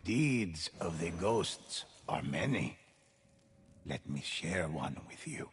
Deeds of the ghosts are many. Let me share one with you.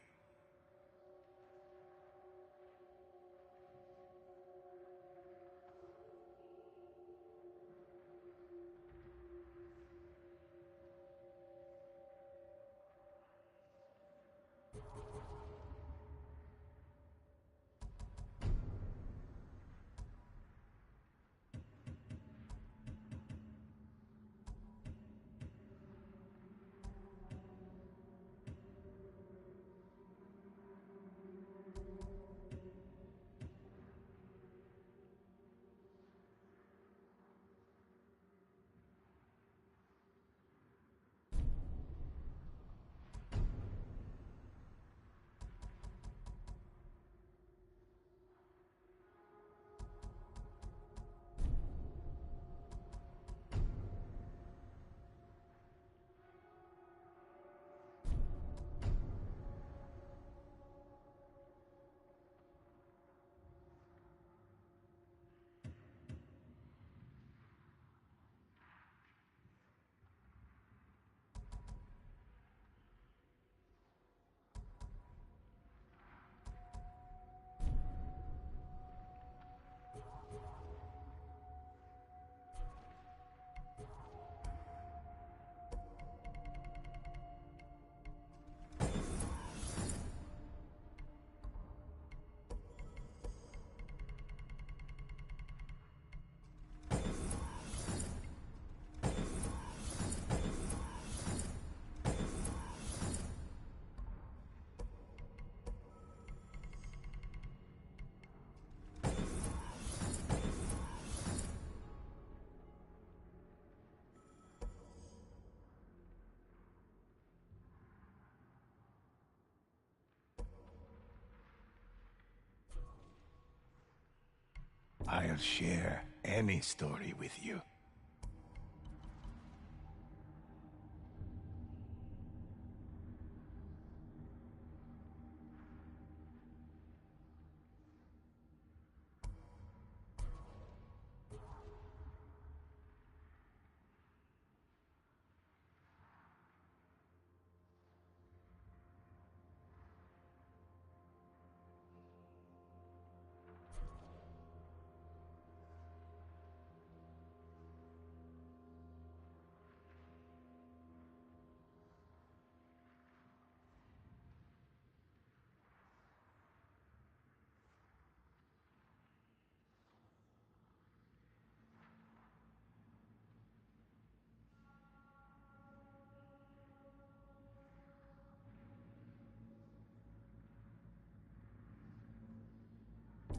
I'll share any story with you.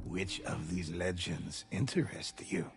Which of these legends interest you?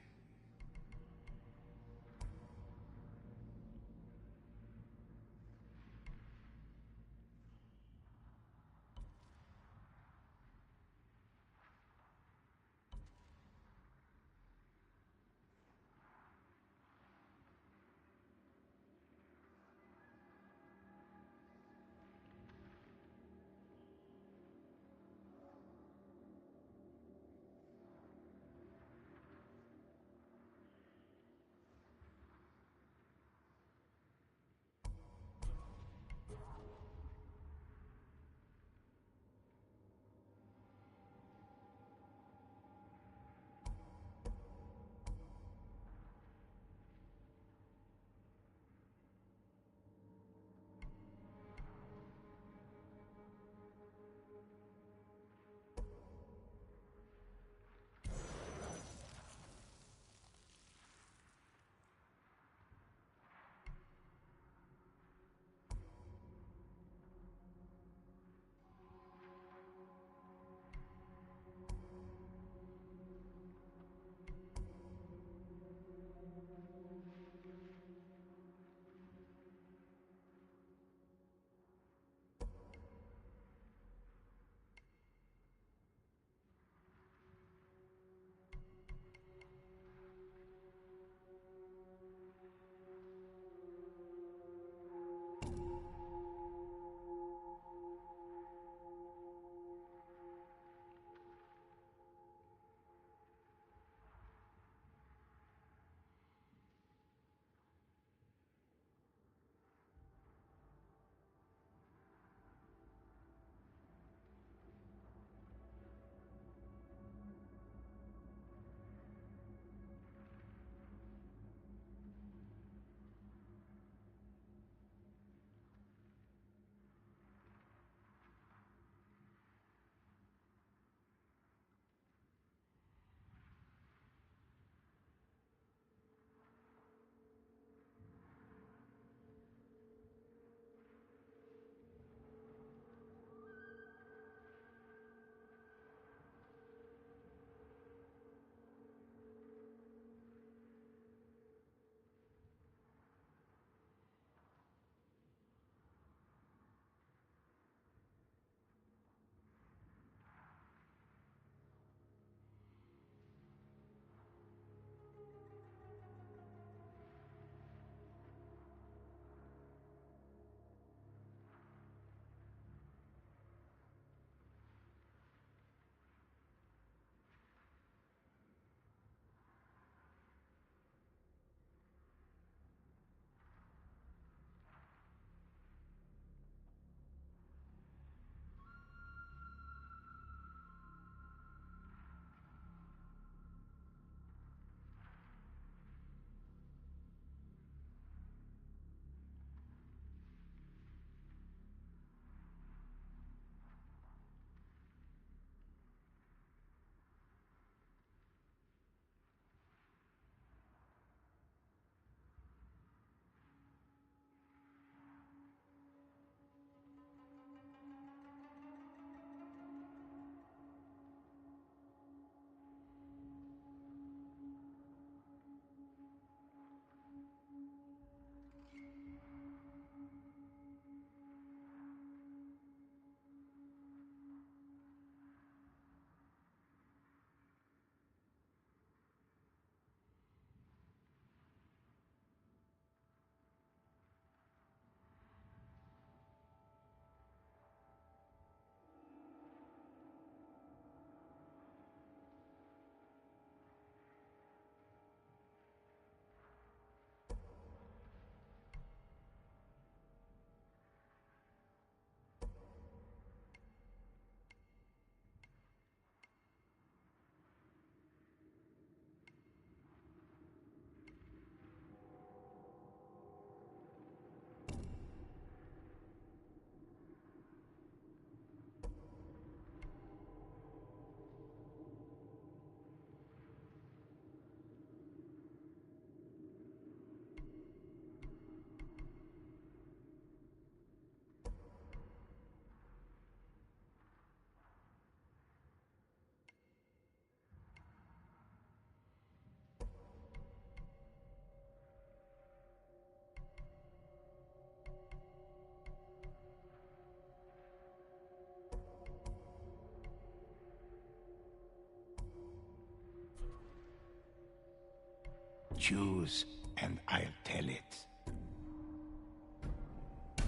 Choose, and I'll tell it.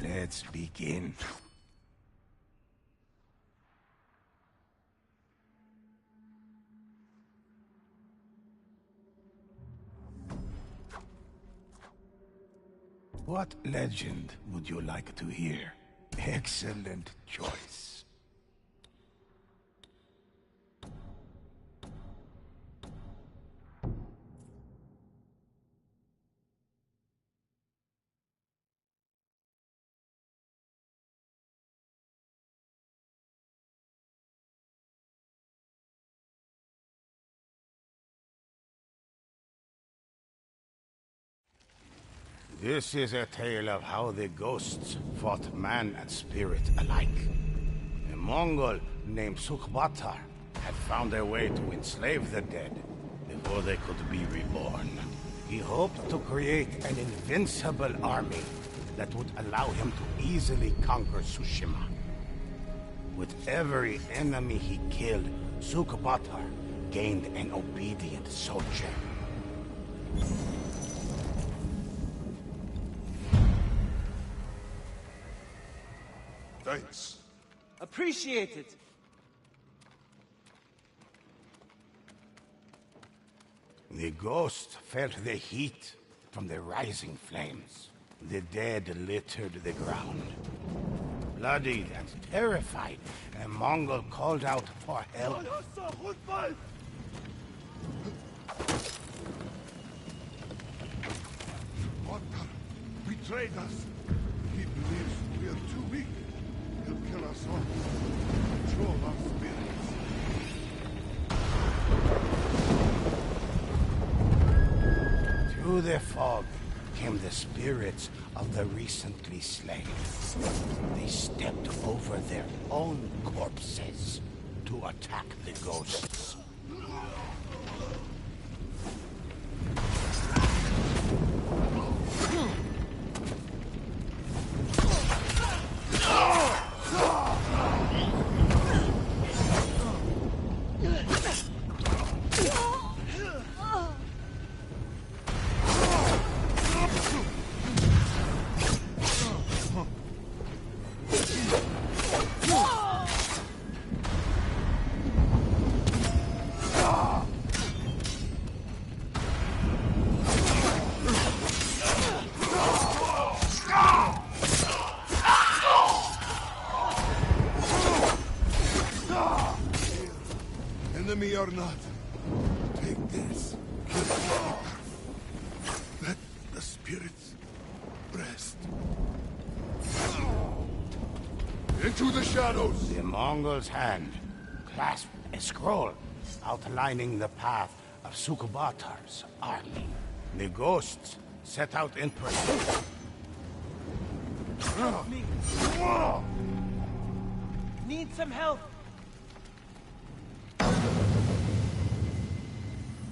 Let's begin. What legend would you like to hear? Excellent choice. This is a tale of how the ghosts fought man and spirit alike. A Mongol named Sukhbatar had found a way to enslave the dead before they could be reborn. He hoped to create an invincible army that would allow him to easily conquer Tshushima. With every enemy he killed, Sukhbatar gained an obedient soldier. Thanks. Appreciate it. The ghost felt the heat from the rising flames. The dead littered the ground. Bloodied and terrified, a Mongol called out for help. Otar betrayed us. He believes we are too weak. He'll kill us all. Control our spirits. Through the fog came the spirits of the recently slain. They stepped over their own corpses to attack the ghosts. Enemy or not, take this. Let the spirits rest. Into the shadows! The Mongol's hand clasped a scroll outlining the path of Sukhbatar's army. The ghosts set out in pursuit. Help me. Need some help.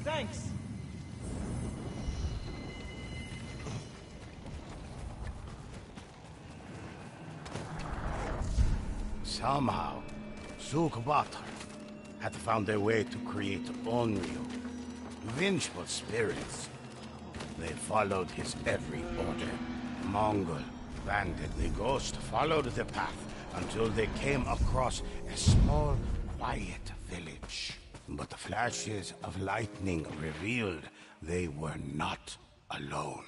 Thanks. Somehow, Sukhbatar had found a way to create Onryu, vengeful spirits. They followed his every order. Mongol, bandit, the ghost followed the path until they came across a small, quiet village. But the flashes of lightning revealed they were not alone.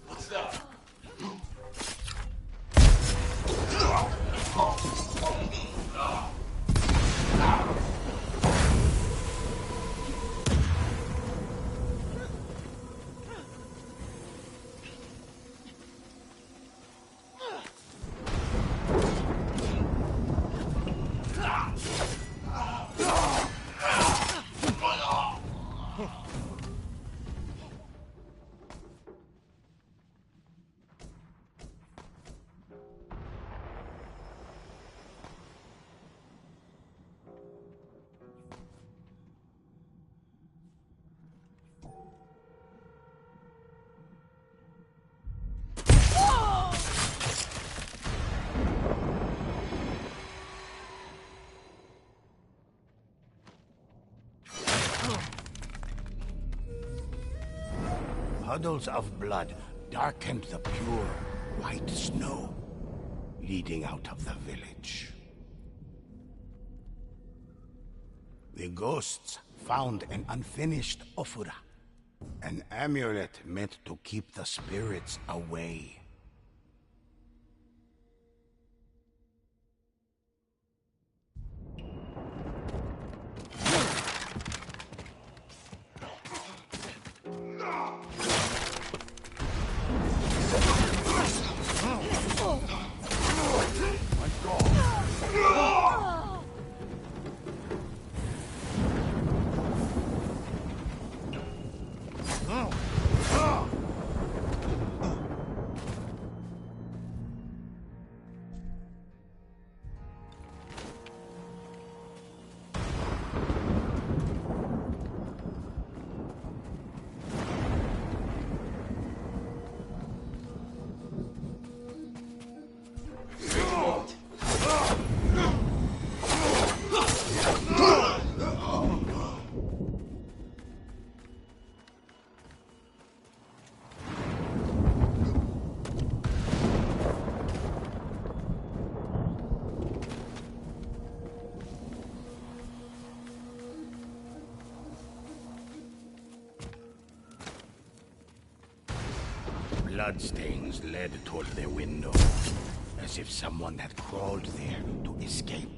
What's up? Puddles of blood darkened the pure, white snow, leading out of the village. The ghosts found an unfinished ofura, an amulet meant to keep the spirits away. Bloodstains led toward the window, as if someone had crawled there to escape.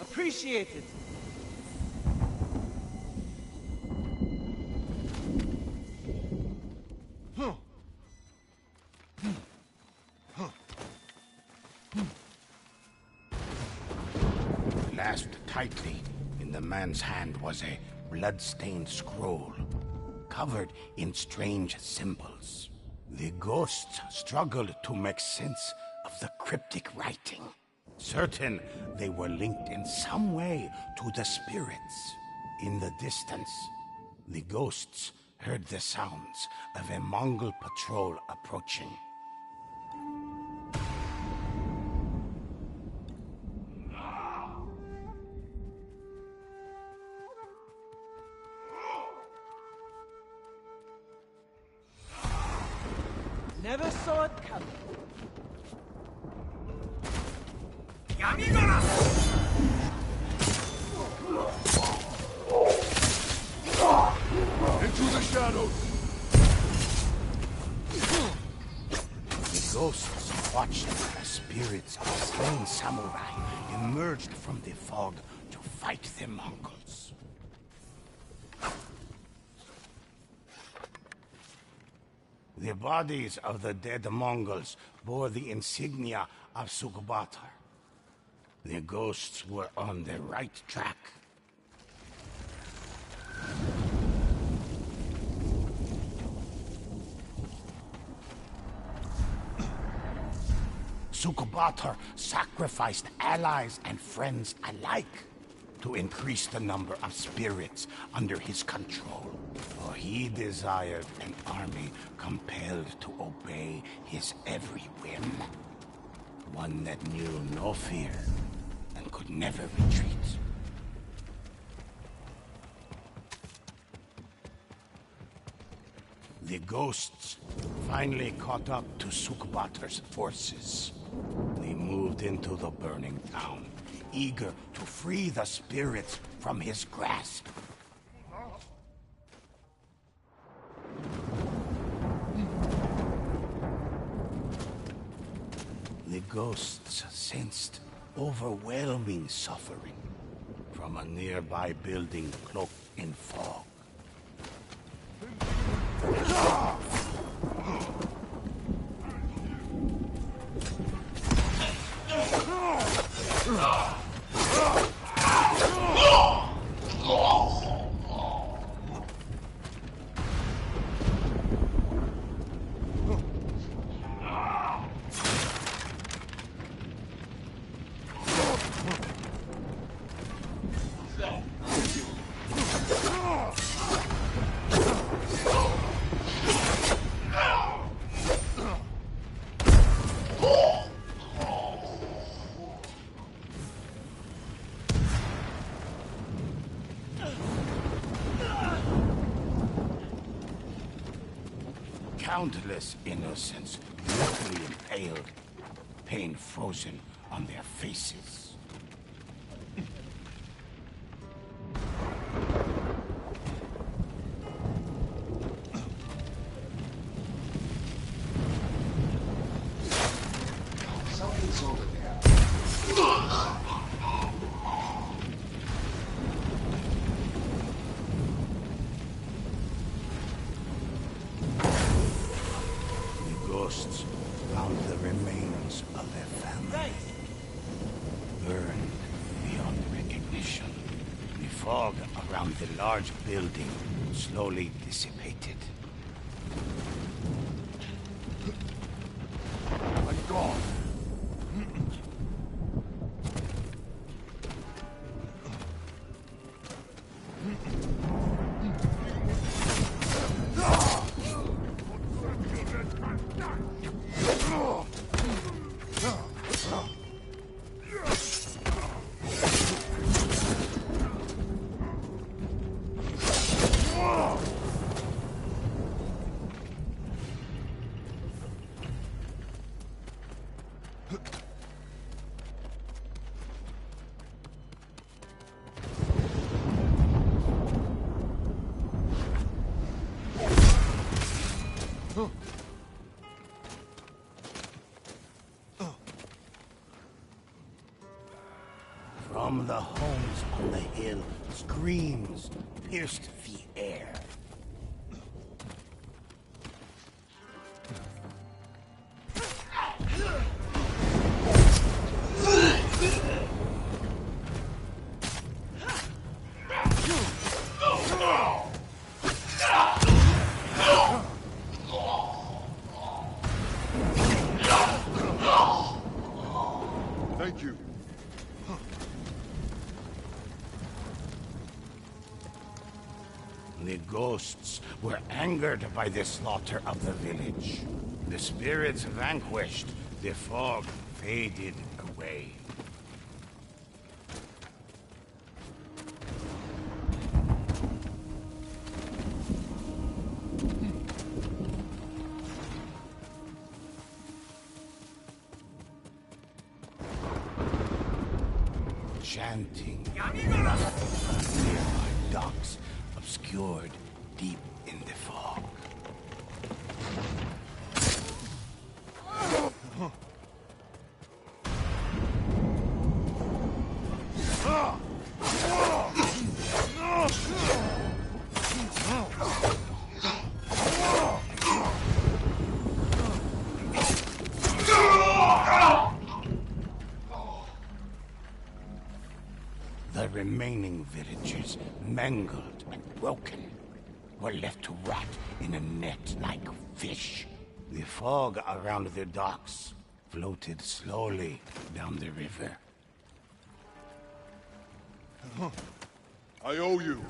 Appreciated. Clasped tightly in the man's hand was a blood-stained scroll, covered in strange symbols. The ghosts struggled to make sense of the cryptic writing, certain they were linked in some way to the spirits. In the distance, the ghosts heard the sounds of a Mongol patrol approaching. Never saw it coming. Into the shadows! The ghosts watched as spirits of slain samurai emerged from the fog to fight the Mongols. The bodies of the dead Mongols bore the insignia of Sukbatar. The ghosts were on the right track. Sukbatar sacrificed allies and friends alike to increase the number of spirits under his control. For he desired an army compelled to obey his every whim. One that knew no fear and could never retreat. The ghosts finally caught up to Sukbatar's forces. They moved into the burning town, eager to free the spirits from his grasp. ghosts sensed overwhelming suffering from a nearby building cloaked in fog. Countless innocents brutally impaled, pain frozen on their faces. Something's over there. Ghosts found the remains of their family, burned beyond recognition. The fog around the large building slowly dissipated. My God! From the homes on the hill, screams pierced the air. Thank you. The ghosts were angered by the slaughter of the village. The spirits vanquished, the fog faded away. Chanting nearby docks obscured deep in the fog. The remaining villagers, mangled and broken, were left to rot in a net like fish. The fog around the docks floated slowly down the river. I owe you.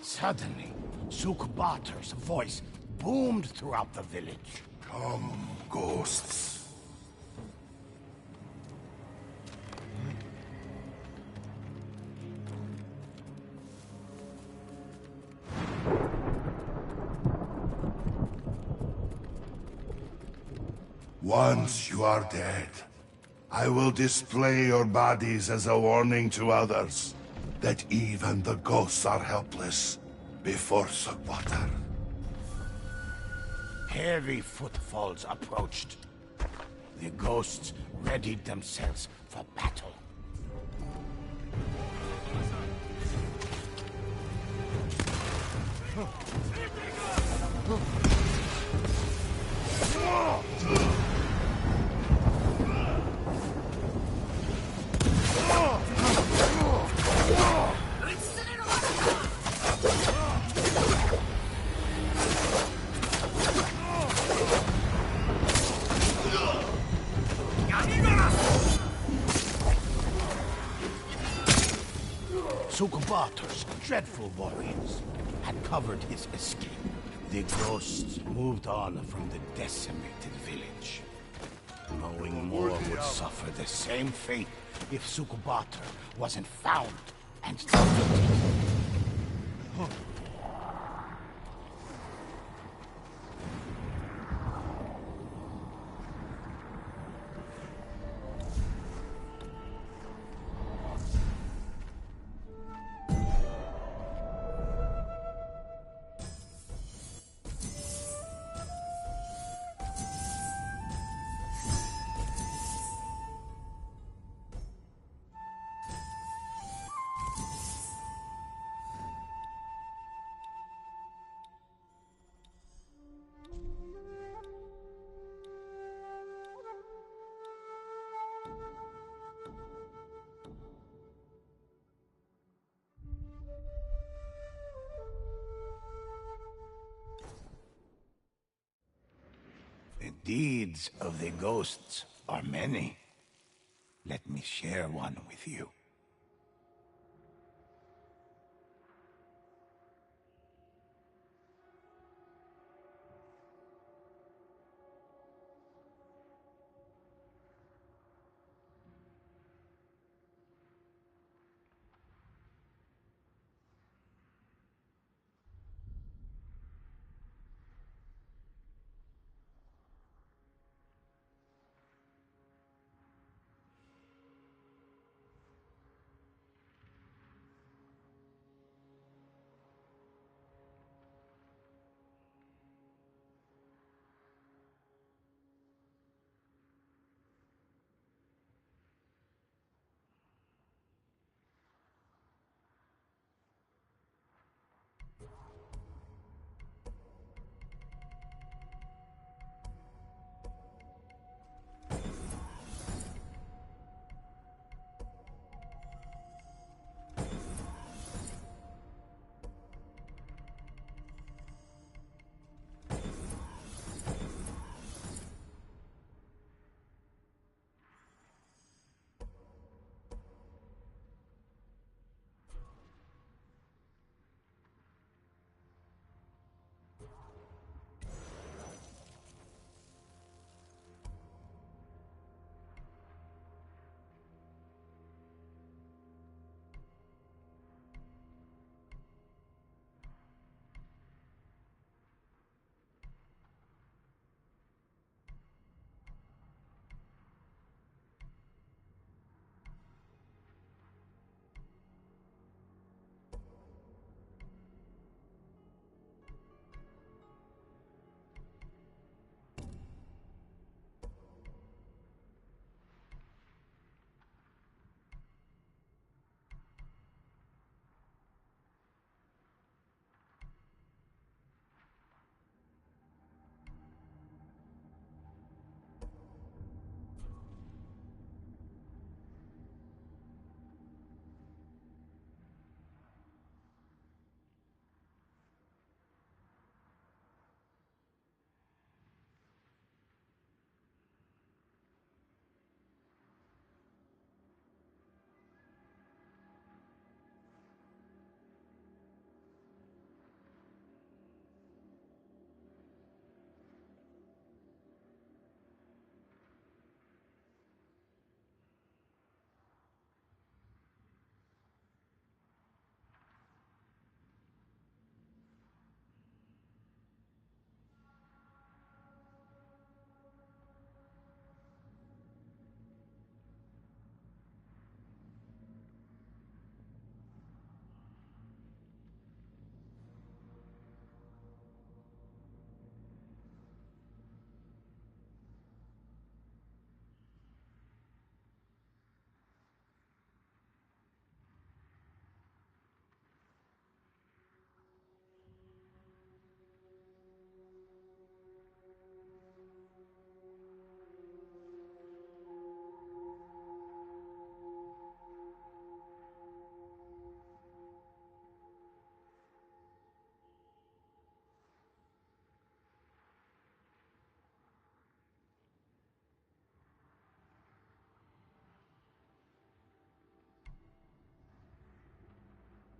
Suddenly, Sukbatar's voice boomed throughout the village. Come. ghosts. Once you are dead, I will display your bodies as a warning to others that even the ghosts are helpless before Tshushima. Heavy footfalls approached. The ghosts readied themselves for battle. Tshushima, dreadful warriors, had covered his escape. The ghosts moved on from the decimated village, knowing more would suffer the same fate if Tshushima wasn't found and defeated. The deeds of the ghosts are many. Let me share one with you.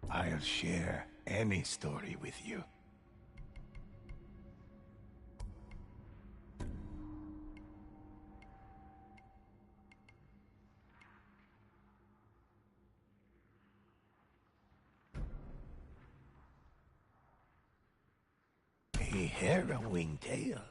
I'll share any story with you. A harrowing tale.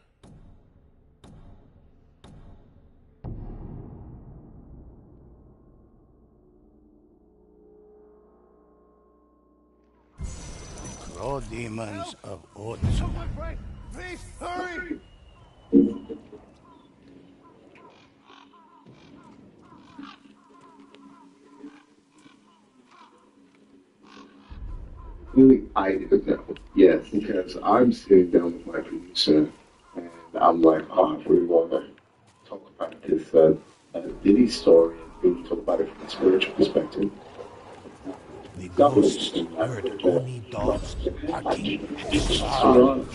Crow demons of Odds. Please, hurry! Really, I didn't know. Yes, because I'm sitting down with my producer, and I'm like, oh, I really want to talk about this Diddy story and really talk about it from a spiritual perspective. The That was ghosts interesting. heard only dogs barking and Sarah, snarling.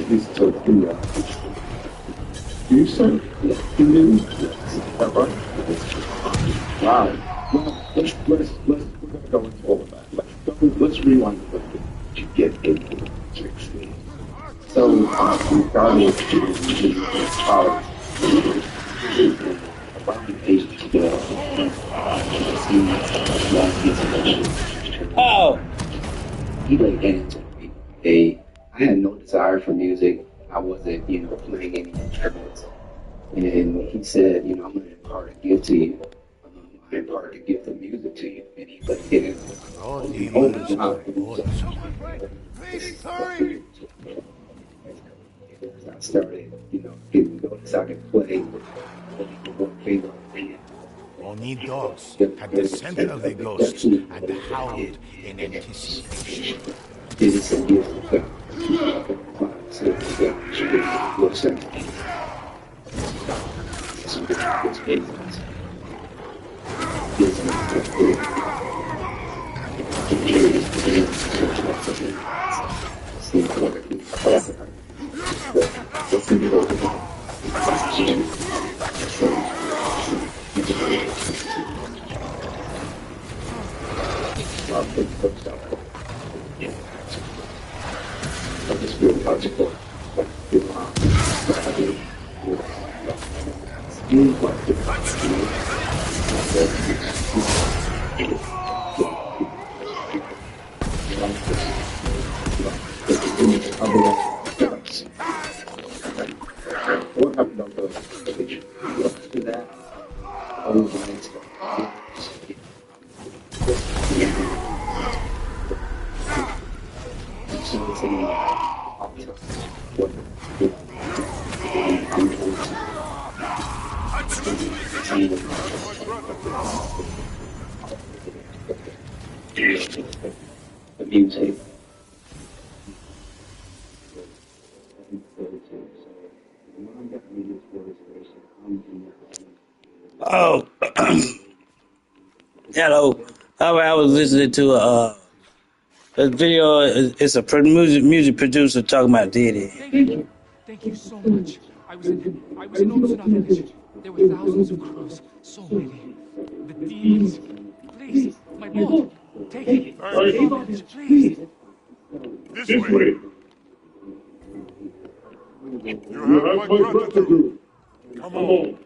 he's so you said you knew? Is that right? Wow. Well, let's we're gonna go into all of that. Let's rewind a little bit to get into 16. So we started in college around the age of 12. Oh, He laid hands on me. I had no desire for music. I wasn't, playing any instruments. And he said, I'm going to impart a gift to you. I impart a gift of music to you. And he laid hands on me. Crow demons of Odds. Please, hurry! I started, getting notice I could play with one finger on the piano. Only dogs had the scent of the ghosts and howled in anticipation. It is a gift of God. So God should be more sensitive. So it's business. The music. oh, hello. I was listening to a video. It's a music producer talking about Diddy. Thank you. Thank you so much. I was in Otsuna village. There were thousands of crows. So many. The deeds. Please, my boat. Take it. Village, please. This way! You have my gratitude! Come on!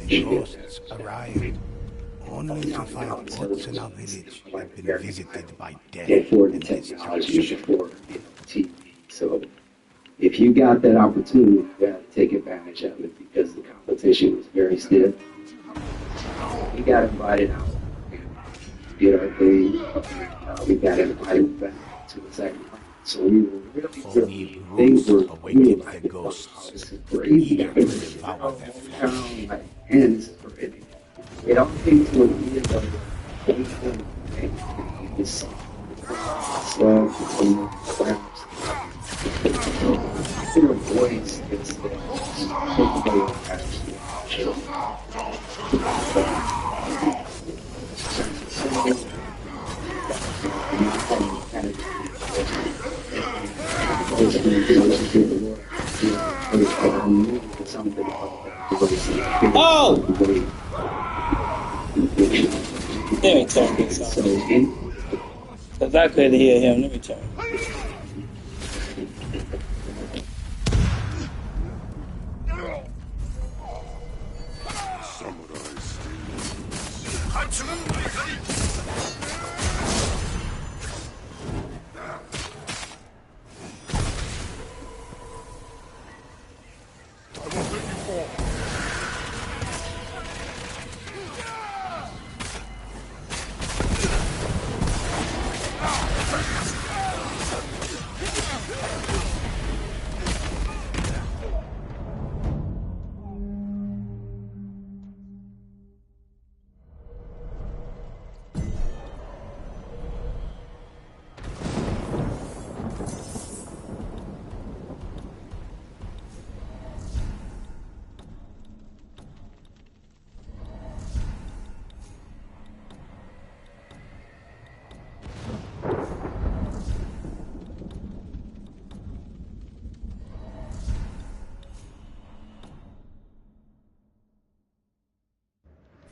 Ghosts arrived only to find Otsuna village had been visited by death and destruction. for TV. So if you got that opportunity, you got to take advantage of it because the competition was very stiff. We got invited out. Did our thing. We got invited back to the second round. So we were really, For really, we they brutes were awakened like, the ghosts, this is crazy. eager to devour their flesh. Like, and this is crazy. It all came to an end of this slug, claps. Inner voice is Oh! Let me turn this on. Because I couldn't hear him. Let me turn.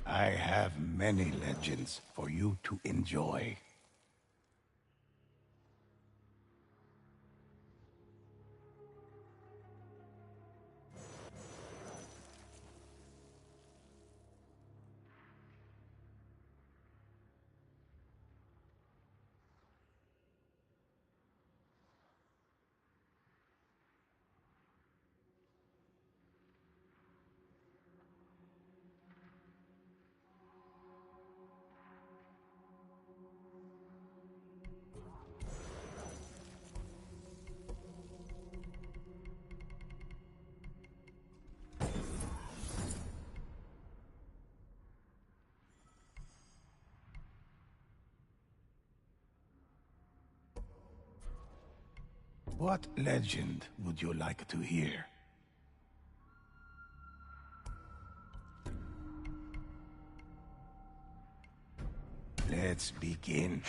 I have many legends for you to enjoy. What legend would you like to hear? Let's begin.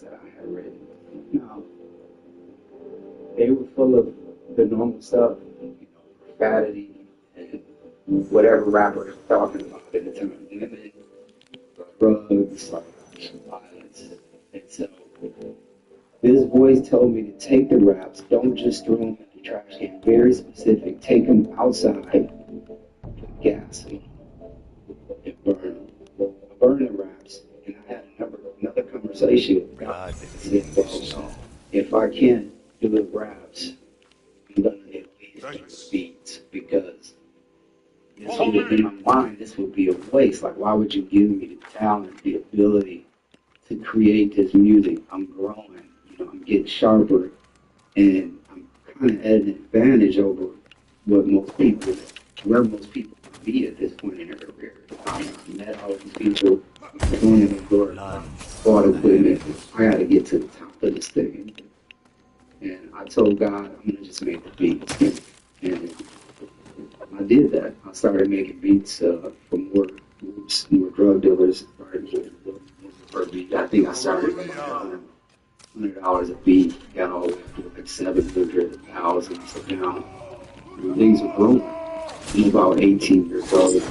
that I had written. Now, they were full of the normal stuff, profanity, and whatever rapper was talking about at the time. Women, drugs, violence. And so this voice told me to take the raps, don't just throw them in the trash can. Very specific. Take them outside, put gas in them, and burn them. Burn the raps. And I had another conversation with God that said, well, if I can't do the raps, I'm gonna at least do beats, because this would, in my mind, this would be a waste. Like, why would you give me the talent, the ability to create this music? I'm growing, I'm getting sharper, and I'm kind of at an advantage over where most people can be at this point in their career. I met all these people, going in the door, bought equipment. I got to get to the top of this thing. And I told God, I'm going to just make the beats. And I did that. I started making beats for more groups, more drug dealers. Per beat. I think I started with $100 a beat, got all the way up to like 700, 1,000. So now things are growing. I'm about 18 years old.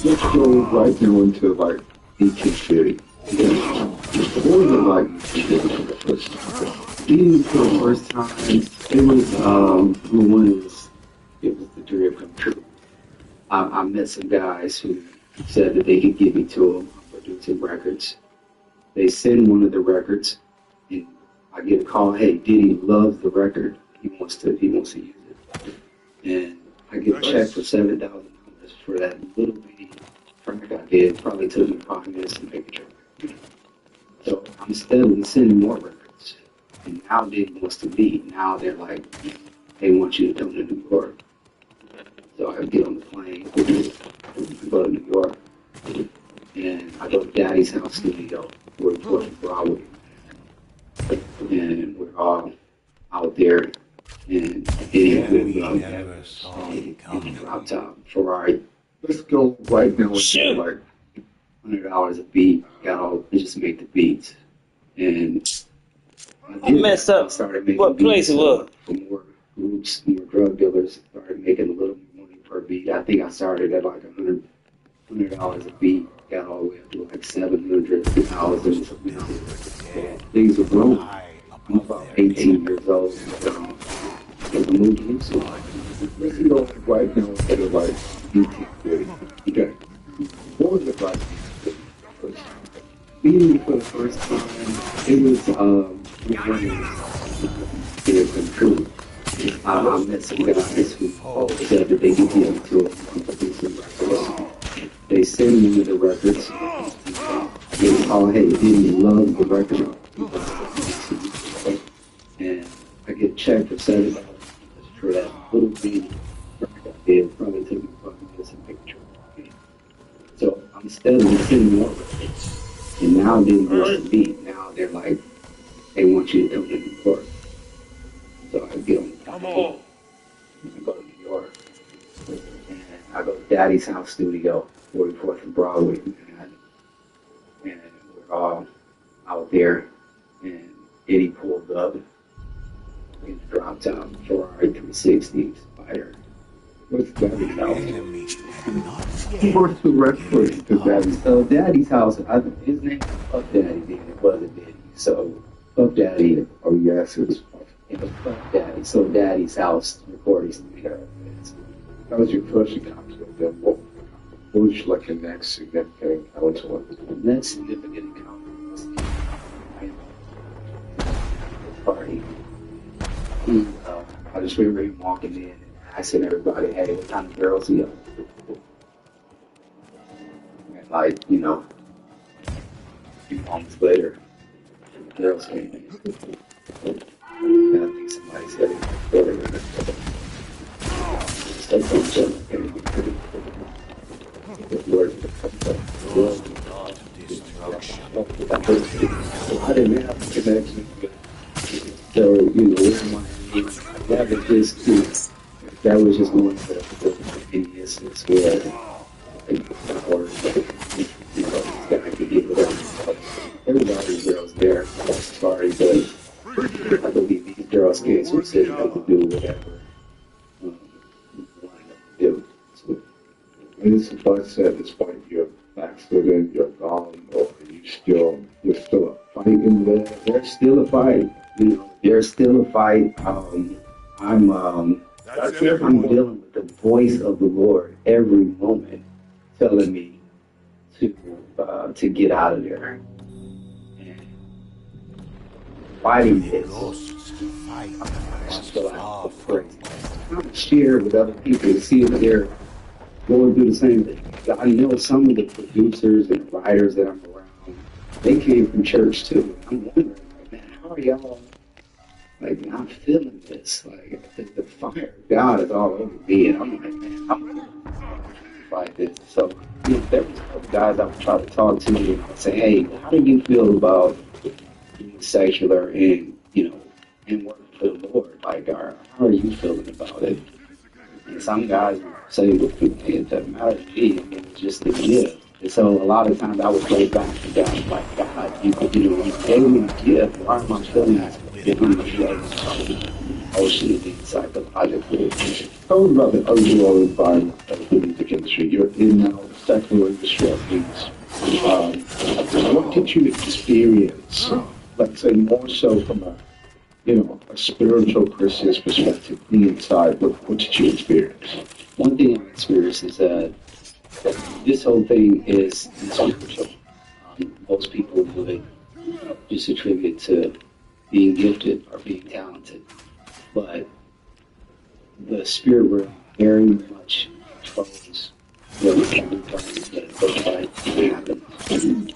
Let's go right now into like 1850. What was it like being for the first time? It was it was the dream come true. I met some guys who said that they could get me to them producing records. They send one of the records, and I get a call. Hey, Diddy loves the record. He wants to use it, and I get a check for $7,000 for that little bitty track I did. Probably took me 5 minutes to make a track. So I'm steadily sending more records, and now Diddy wants to meet. Now they're like, they want you to come to New York. So I get on the plane, I go to New York, and I go to Daddy's House Studio. We're working Broadway, and we're all out there, and and drop top Ferrari. Let's go right now. Shoot. Like $100 a beat. Got all just make the beats, and I messed up. Started making What place it was? For more groups, more drug dealers. Started making a little more money per beat. I think I started at like $100 a beat. Got all the way up to like 700,000. Things were growing. I'm about 18 years old. I moved to Houston. Let's go right now to like okay. What was it like? Being for the first time, it was it was true. I met some guys who said that they could get me to producing records. They send me the records. They call, hey, Diddy loves the record. And I get a check for $7,000 for that little bitty record I did. Probably took me 5 minutes to make a track. So I'm steadily sending more records. And now they want to meet. Now they're like, they want you to come to New York. So I get on the plane. I go to New York. And I go to Daddy's House Studio, 44th and Broadway. And we're all out there. And Eddie pulled up in the drop top Ferrari 360 Spider. What's Daddy's house? First two records to Daddy's. So Daddy's house, his name was Puff Daddy then, it wasn't Diddy. So Puff Daddy, Oh yes, it was. it was Puff Daddy. So Daddy's house recording studio. That was your first encounter with them. What was like your next significant encounter with them? The next significant encounter was the party. I just remember him walking in and asking everybody, hey, what kind of girls are you? And like, you know, a few moments later, girls came in. And I think somebody said it. I didn't have a connection. So, you know, that was just, you know, that was just one of the instances where, or, you know, this guy could get whatever. Everybody's girls there. Sorry, but I believe these girls can't sort of sit up to do whatever you want to do. So, And this is like I said, despite your backslidden, you're gone, or you're still a fight in there. there's still a fight. You know, there's still a fight. I'm dealing with the voice of the Lord every moment, telling me to get out of there. And fighting this, I feel like I'm crazy. I'm sharing with other people to see if they're going through the same thing. I know some of the producers and writers that I'm around, they came from church too. I'm wondering, like, man, how are y'all like not feeling this? Like the fire of God is all over me, and I'm like, man, I'm gonna fight this. So, you know, there was a couple guys I would try to talk to and I'd say, hey, how do you feel about being secular and, you know, and working for the Lord? Like, how are you feeling about it? And some guys say, it doesn't matter to me. I mean, it's just the gift. And so a lot of times I would play back to God, like, God, you gave me a gift. Why am I feeling this? If I'm I should have been psychologically. Tell us about the overall environment of the music industry. You're in now the secular industry of things. What did you experience? Let's say more so from a, a spiritual person's perspective, the inside. What did you experience? One thing I experienced is that this whole thing is spiritual. Most people would just attribute it to being gifted or being talented, but the spirit realm very much controls what it looks like, what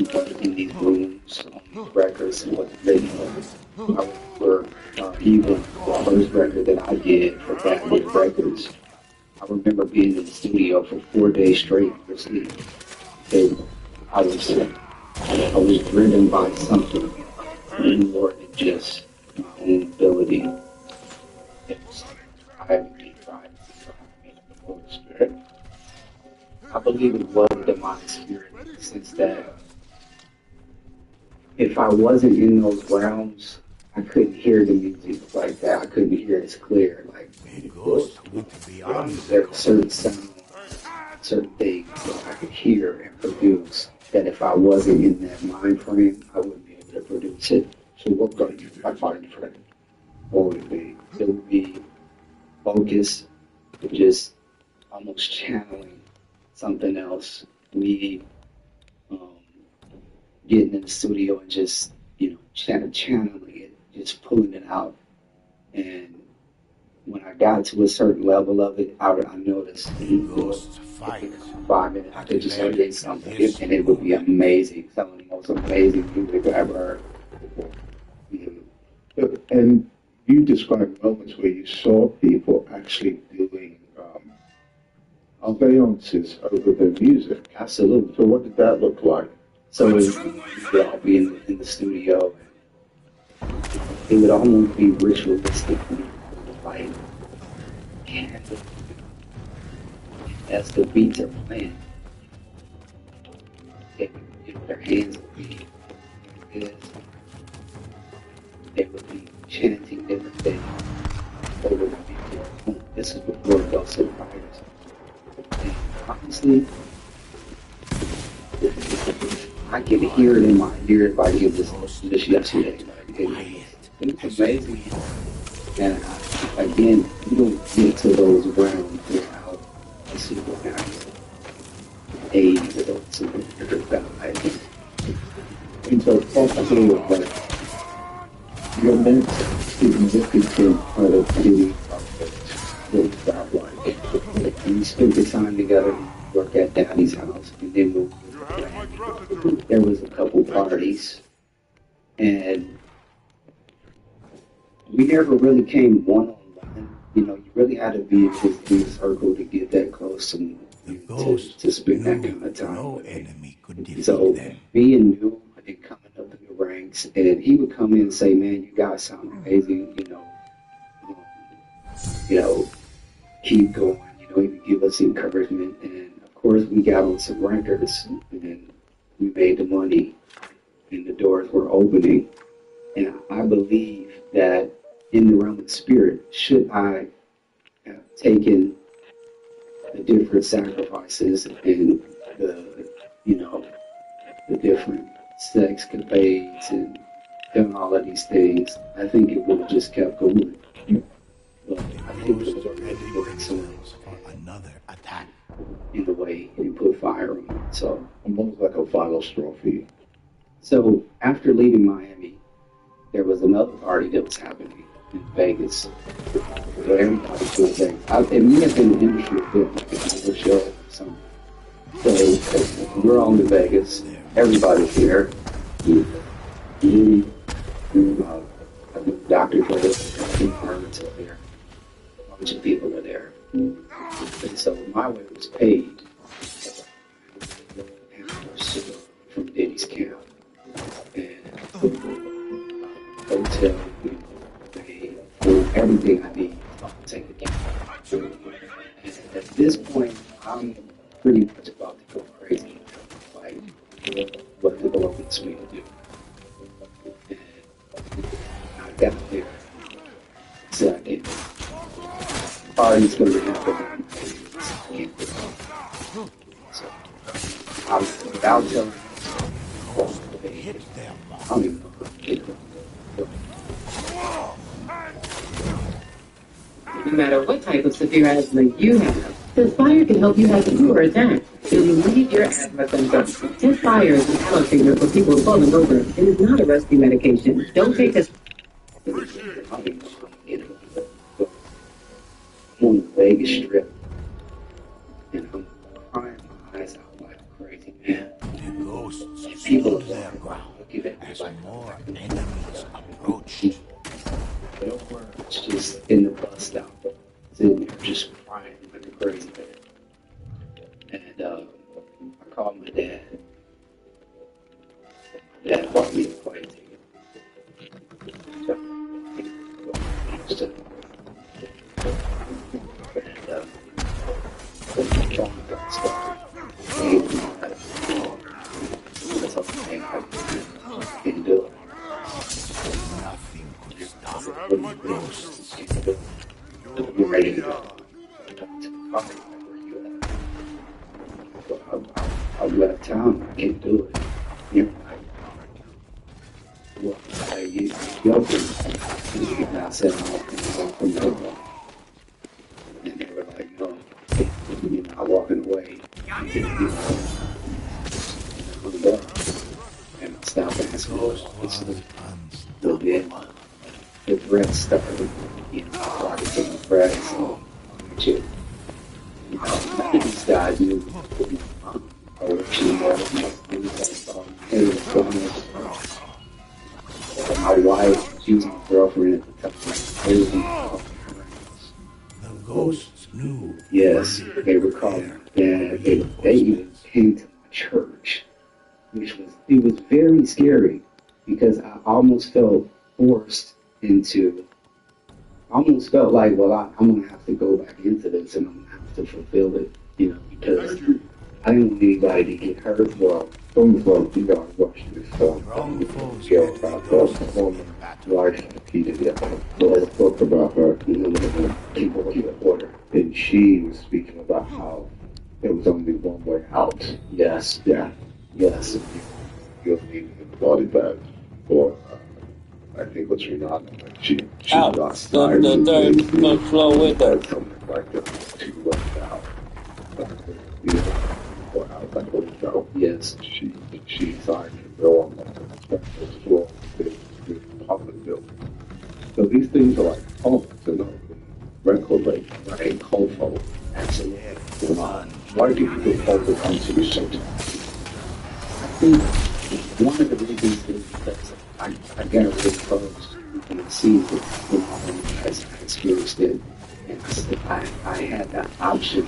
happens in these rooms, on these records, and what they do. I remember even the first record that I did for Batman Records. I remember being in the studio for 4 days straight for sleep. I was driven by something more than just my own ability. It was driving me the Holy Spirit. I believe it was a demonic spirit in the sense that if I wasn't in those realms, I couldn't hear the music like that. I couldn't hear it as clear. Like there were certain sounds, certain things that I could hear and produce that if I wasn't in that mind frame, I wouldn't be able to produce it. So what got you that mind frame? What would it be? It would be focus, just almost channeling something else. Me getting in the studio and just, channeling it, just pulling it out. And when I got to a certain level of it, I noticed Ghosts fight. 5 minutes, I could just create something, and it would be amazing. Some of the most amazing music I've ever heard. And you described moments where you saw people actually doing ambiances over their music. Absolutely. So what did that look like? So we'd all be in the studio. It would almost be ritualistic, like candle. As the beats are playing, their hands would be like this. They would be chanting different things. They would be this is before Ghosts and Fires. And honestly, I could hear it in my ear if I did this yesterday. It was amazing. And again, you don't get to those realms without a supernatural aid to those supernatural guides. And so talk to me about your mentor, significant part of getting what that like. And we spent the time together, work at Daddy's house, and then there was a couple parties, and we never really came one-on-one. You really had to be in his deep circle to get that close and to spend that kind of time. No enemy could defeat So them. being new and coming up in the ranks, and he would come in and say, "Man, you guys sound amazing. Keep going." He would give us encouragement, and of course, we got on some records, and we made the money, and the doors were opening. And I believe that in the realm of spirit, should I have taken the different sacrifices and the different sex capades and done all of these things, I think it would have just kept going. But I think it was already working For another attack. in the way and put fire on it. So Almost like a final straw for you. So after leaving Miami, there was another party that was happening in Vegas. So everybody was doing things. It may have been an industry film, like a show or something. So we're on to Vegas. Everybody's here. Me, Dr. Dre, Herman's are there. A bunch of people are there. And so my way was paid from Diddy's camp. And hotel, paid for everything I need to take the camp. And at this point, I'm pretty much about to go crazy. Like, what the Lord wants me to do. And I got there. Second, party's going to happen. So I without telling us. Hit them. I don't even know. No matter what type of severe asthma you have, Test-Fire can help you have a fewer attacks. It will relieve your asthma symptoms. Test-Fire is an allergy treatment for people falling over. It is not a rescue medication. Don't take this. I'm on the Vegas Strip, and I'm crying my eyes out like a crazy man. The ghosts People stood their ground looking at me as like more enemies approached. no words, just in the bus stop, sitting there just crying like a crazy man. And I called my dad. My dad bought me a plane ticket. That's all I can do. Nothing could stop The ghosts. You're ready to go. I've left town. I can't do it. You know, well, you open. And I said, I'm from nowhere. And they were like, no, you're not walking away. And I stopped asking the bed. The breath started, walking to my breath. So, shit. None of these guys knew or she was. My wife, she was my girlfriend at the time. The ghosts knew. Yes, they were calling. And they even came to my church, it was very scary because I almost felt forced into, I almost felt like, well, I'm going to have to go back into this and I'm going to have to fulfill it, because I didn't want anybody to get hurt. Well, almost you gotta watch this stuff. Like he did that. Well, I spoke about her, people in the order, and she was speaking about how there was only one way out. Yes. Yeah. Yes. You'll need the body bag, or I think what's Renata. She Out. lost The third floor window. something like that. She left out. Or out that window. Yes. She signed to go on the special floor of the public building. So these things are like homes, rental rate, right? Hopeful. Absolutely. Why do you feel holding on to you sometimes? I think one of the reasons is because I got really close and see it as I experienced it. And I had that option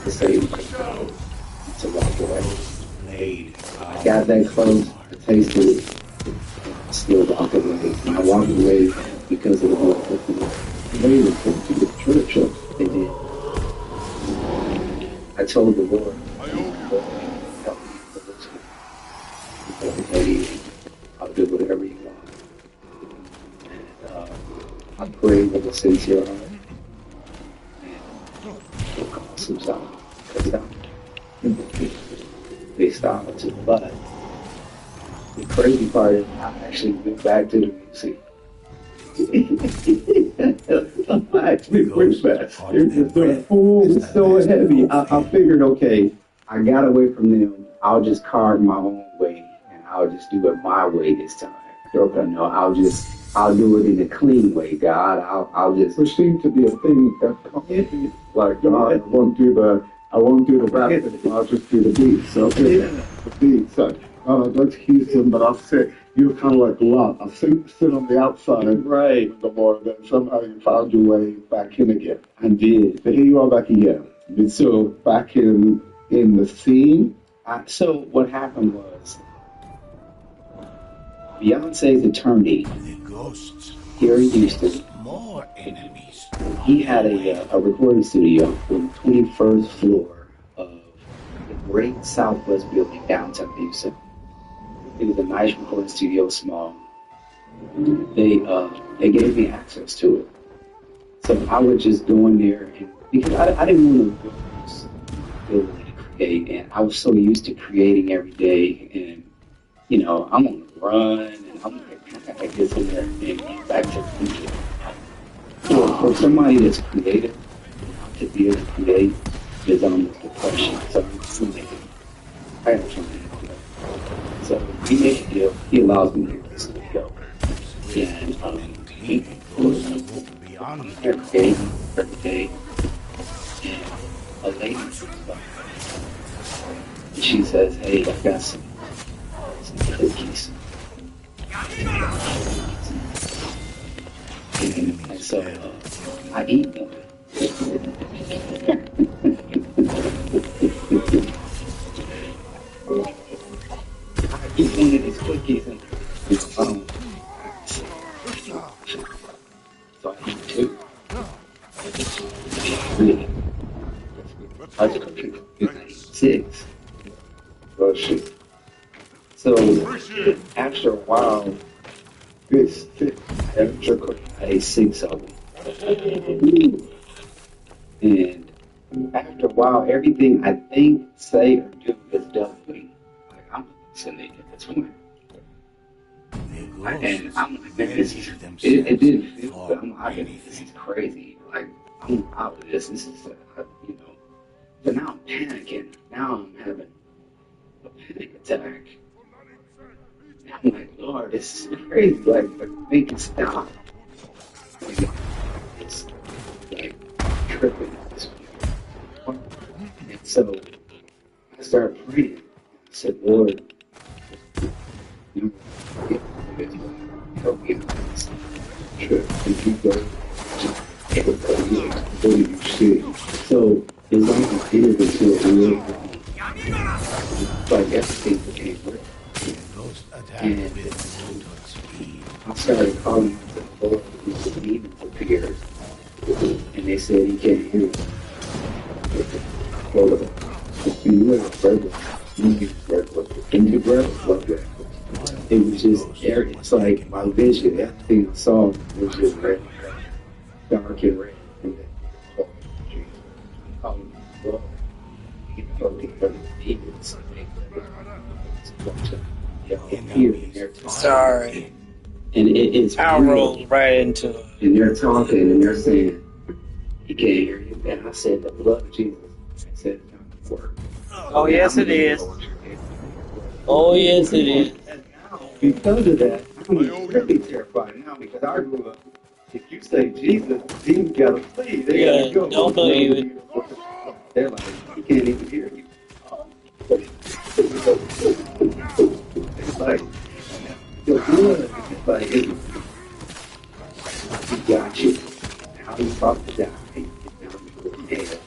to say to walk away. I got that close, I tasted it, and I still walked away. And I walked away because of the whole thing. They were to the church. They did. I told the Lord, I'll do whatever you want. And I prayed with a sincere heart. And we'll call some sound. They stopped. But the crazy part is I actually went back to the music. I actually went back. The fool was so heavy. I figured, okay, I got away from them. I'll just carve my own way, and I'll just do it my way this time. Okay, no, I'll do it in a clean way, God. I'll just. There seems to be a thing that comes in, like God, I won't do the rap, I'll just do the beats. Okay, the beats. Let's use them, but I'll say you're kind of like Lot. I'll sit on the outside, right? The more, then somehow you found your way back in again. I did. But here you are back again. So back in the scene. So what happened was Beyonce's attorney here in Houston. More enemies. He had a recording studio on the 21st floor of the Great Southwest Building downtown Houston. It was a nice recording studio, small. They gave me access to it, so I would just go in there, and because I didn't want to build day, and I was so used to creating every day, and I'm on the run, and I'm like, I gotta get somewhere and get back to the future. For somebody that's creative, to be able to create is almost a question. So I'm like, I gotta try it. So we make a deal. He allows me to just go. And he every day, and a lady comes by. And she says, "Hey, I got some cookies." And so I eat them. I eat one of these cookies and so I eat two. Three. I eat six. Oh shit. So after a while, I ate six of them. And after a while, everything I think, say, or do is done with me. Like, I'm hallucinating at this point. And I'm like, man, this is, it didn't feel good. I'm like, this is crazy. Like, I'm out of this. This is, But now I'm panicking. Now I'm having a panic attack. I'm like, Lord, this is crazy. Like, make it stop. It's like tripping at this point. And so I started praying. I said, Lord, help me out this trip. If you go, what do you see? So it's like I entered into a real, like everything became real. And I started calling the Lord, these demons appeared, and they said he can't hear you. Well, if you were regular, in the breath, love that. It was just, it's like my vision, everything I saw was just red, dark and red. And then, calling the Lord, the demons, Sorry. And it's I rolled right into it. And they're talking and they're saying, he can't hear you. And I said, the blood of Jesus. I said, it's not going to work. Oh, yes, it is. Oh, yes, it is. And now, because of that, I'm really terrified now because I grew up. If you say Jesus, demons got to flee. They got to go. Don't believe it. They're like, he can't even hear you. It's like, the blood, it's like, he got you. Now he's about to die. Now you're dead.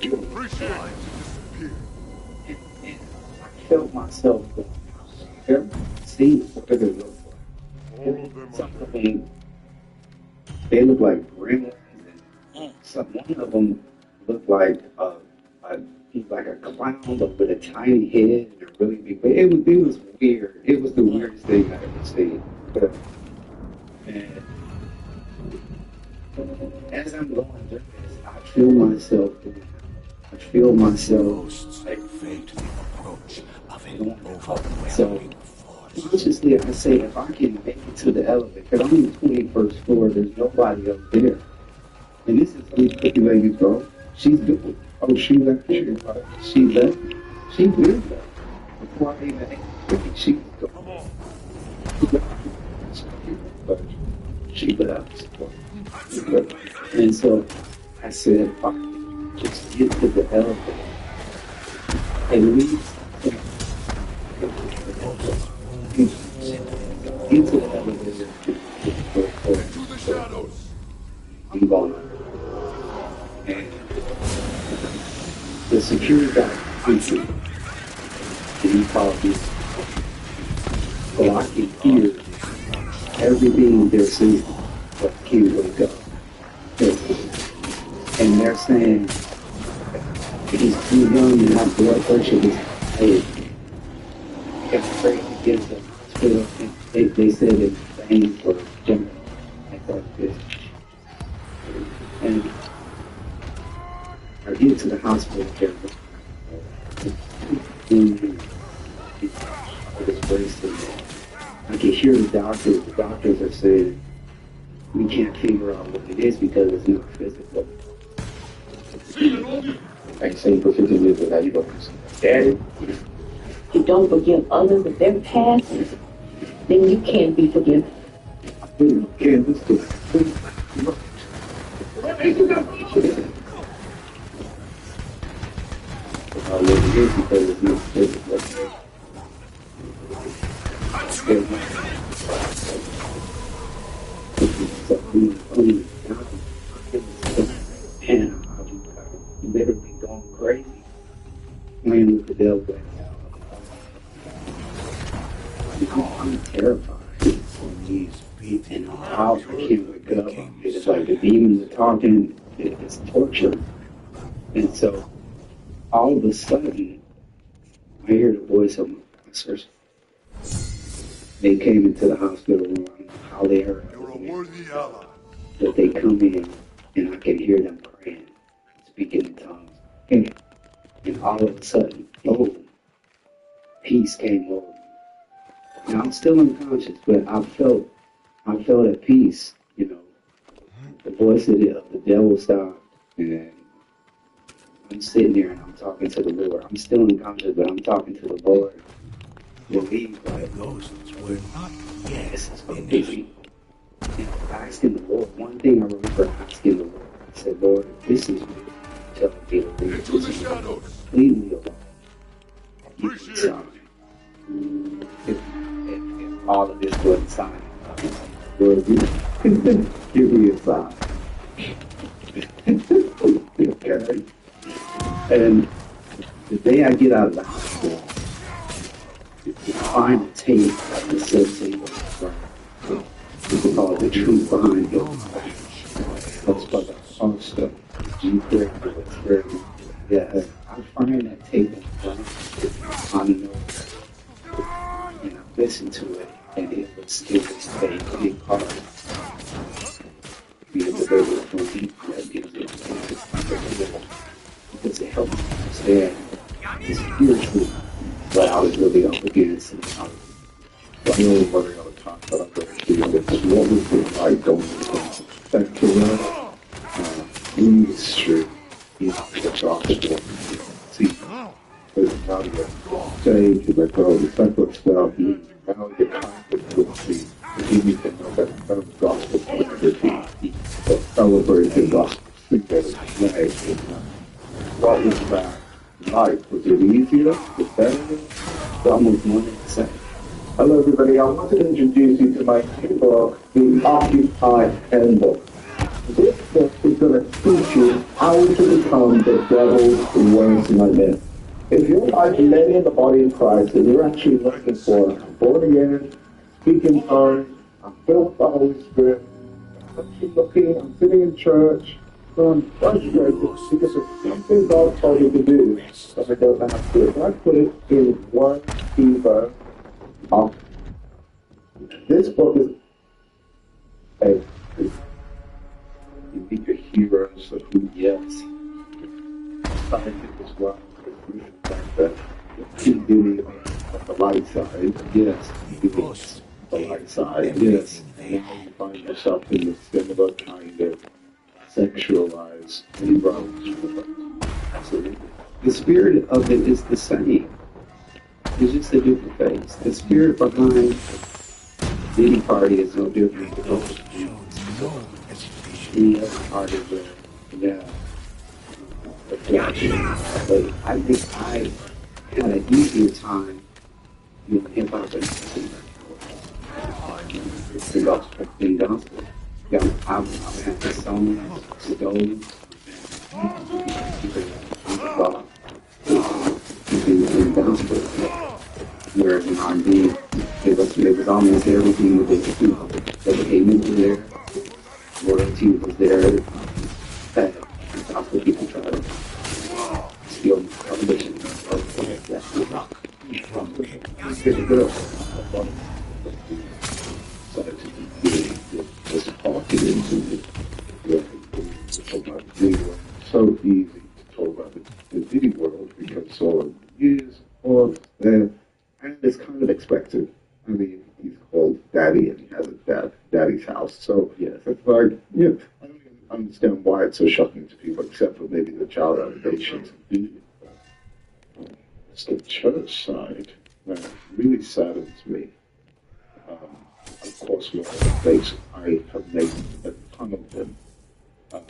You appreciate it. And I felt myself going, ever seen what they look like? Some of them, they look like gremlins, and one of them looked like he's like a clown, but with a tiny head and a really big. But it was weird. It was the weirdest thing I ever seen. And as I'm going through this, I feel myself like fate approach of going up. So consciously, I say, if I can make it to the elevator, because I'm on the 21st floor, there's nobody up there. And this is these pretty ladies, bro. She's doing. Oh, she left. She left. She did left. Before I even ate, she was gone. But she left. And so I said, if I can just get to the elevator, at least get to the elevator. I'm gone. And the security guy freaked me. And he called me. So I can hear everything they're saying, but I can't wake up. And they're saying he's too young and his blood pressure is high. Kept afraid to get to the hospital. And they said it's pain for general. I thought this. And I get to the hospital there. I was wasted. I can hear the doctors. The doctors are saying we can't figure out what it is because it's not physical. Like saying for 50 years without you don't Daddy. If you don't forgive others of their past, then you can't be forgiven. Can't this do What it is because it's not physical. And I'm literally going crazy, playing with the devil. I'm terrified. And how I can't wake up. It's like the demons are talking. It's torture. And so, all of a sudden, I hear the voice of my officers. They came into the hospital room. I don't know how they heard it. But they come in, and I can hear them praying, speaking in tongues. And all of a sudden, peace came over me. Now, I'm still unconscious, but I felt at peace, you know. The voice of the devil stopped, and I'm sitting there and I'm talking to the Lord. I'm still unconscious, but I'm talking to the Lord. Believe The ghosts were not yet this is finished. amazing. And asking the Lord, one thing I remember asking the Lord, I said, Lord, this is you telling me to leave this completely alone. Give me a sign. If all of this wasn't sign, Lord, give me a sign. Okay. And the day I get out of the hospital, I find a tape that says people call it the truth behind it. That's by the pastor, yeah, I find that tape on notes, and I listen to it, and it was a big part of being delivered from people that gives it. Because it helped me understand spiritually what I was really up against. And I know what I was talking about. What was it like going from secular industry into gospel? See, there's now the stage, and like all the secular stuff, now you conflict with the you can know that gospel community, celebrate the gospel together. What was that like? Was it easier? Was it better? it's almost 1%. Hello everybody, I want to introduce you to my new book, The Occupied Handbook. This book is going to teach you how to become the devil's worst nightmare. If you're like many in the body of Christ and you're actually looking for born again, speaking tongues, I'm filled with the Holy Spirit, I'm sitting in church, so I'm frustrated because there's something God told me to do that I don't know how to do it. I put it in one key verse. This book is you meet your heroes of who scientists as well. The King Diddy on the light side, the light side, and you find yourself in this similar kind of sexualized environment. Absolutely. The spirit of it is the same. It's just a different face. The spirit behind any party is no different than any other part of the but I think I had an easier time doing hip hop and the gospel. Yeah, I've had the songs, the goals, in gospel. Whereas in R&B, it was almost everything that they could do. Entertainment was there, royalty was there, that gospel people try to steal television. So easy to daddy and he has a daddy's house. So Yes. it's like, yeah, I don't even understand why it's so shocking to people, except for maybe the child allegations. It's the church side that really saddens me. Of course, one of the mistakes I have made a ton of them. But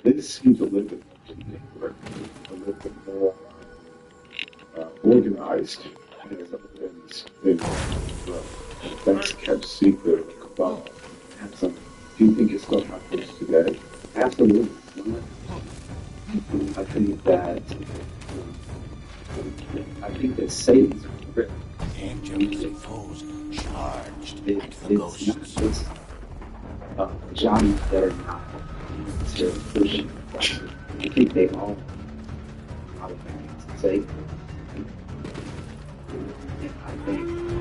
this seems a little bit more a little bit more organized and that's kept secret. But do you think it still happens today? Absolutely. I think that Satan's grip. Angels and foes charged at the It's not ghosts. just Johnny that are not necessarily pushing. I think they all are Satan. And I think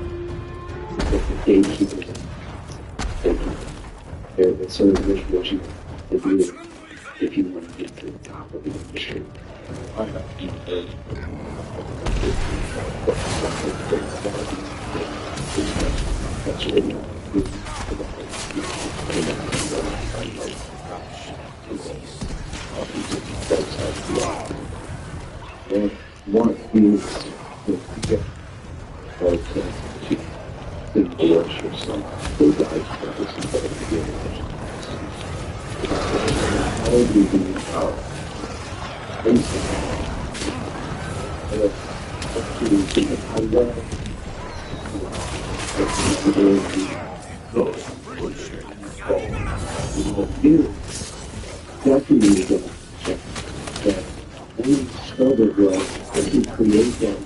that the gatekeepers, they're sort of what you to do if you want to get to the top of the industry. That's really one is to get the divorce or some who dies for this and all we do I love definitely that we discovered was to create that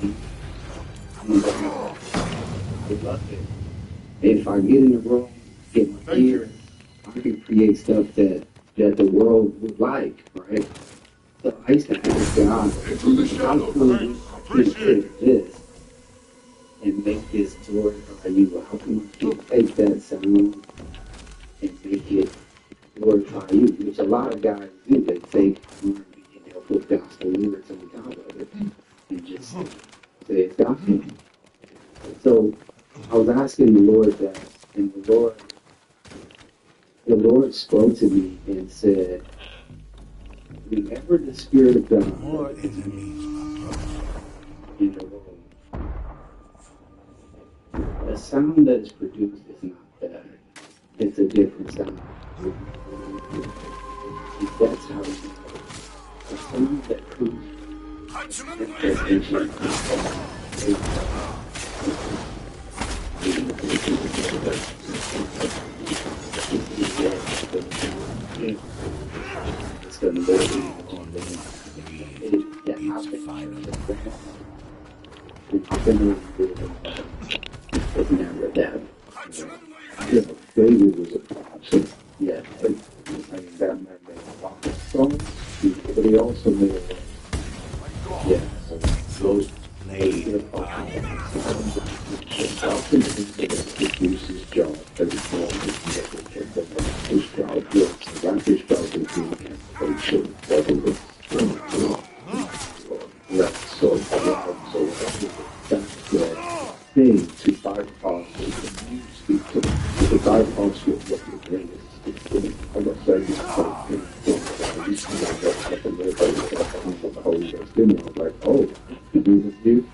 they love it. If I get in the room, get my ear, I can create stuff that the world would like, right? So I used to ask God, how come I can take this and make this glorify you? How come I can't take that sound and make it glorify you? Which a lot of guys do. They take R&B and they'll put gospel lyrics on top of it and just say it's gospel. So I was asking the Lord that, and the Lord spoke to me and said, whenever the Spirit of God More enemies in the room, the sound that is produced is not that. It's a different sound. That's how it's the sound that comes it's going to live on the it's never that. yeah, David was a prophet. Yeah, I mean, that man made a lot of songs, but he also made a yeah. Ghost played his job as a rapper's job was the rapper's job was being cancellation, whether it's so that's the thing to bypass the music, to bypass what you're doing is I'm not saying it's I used to know that like a little bit the Holy Ghost didn't I was like, oh, to do with you?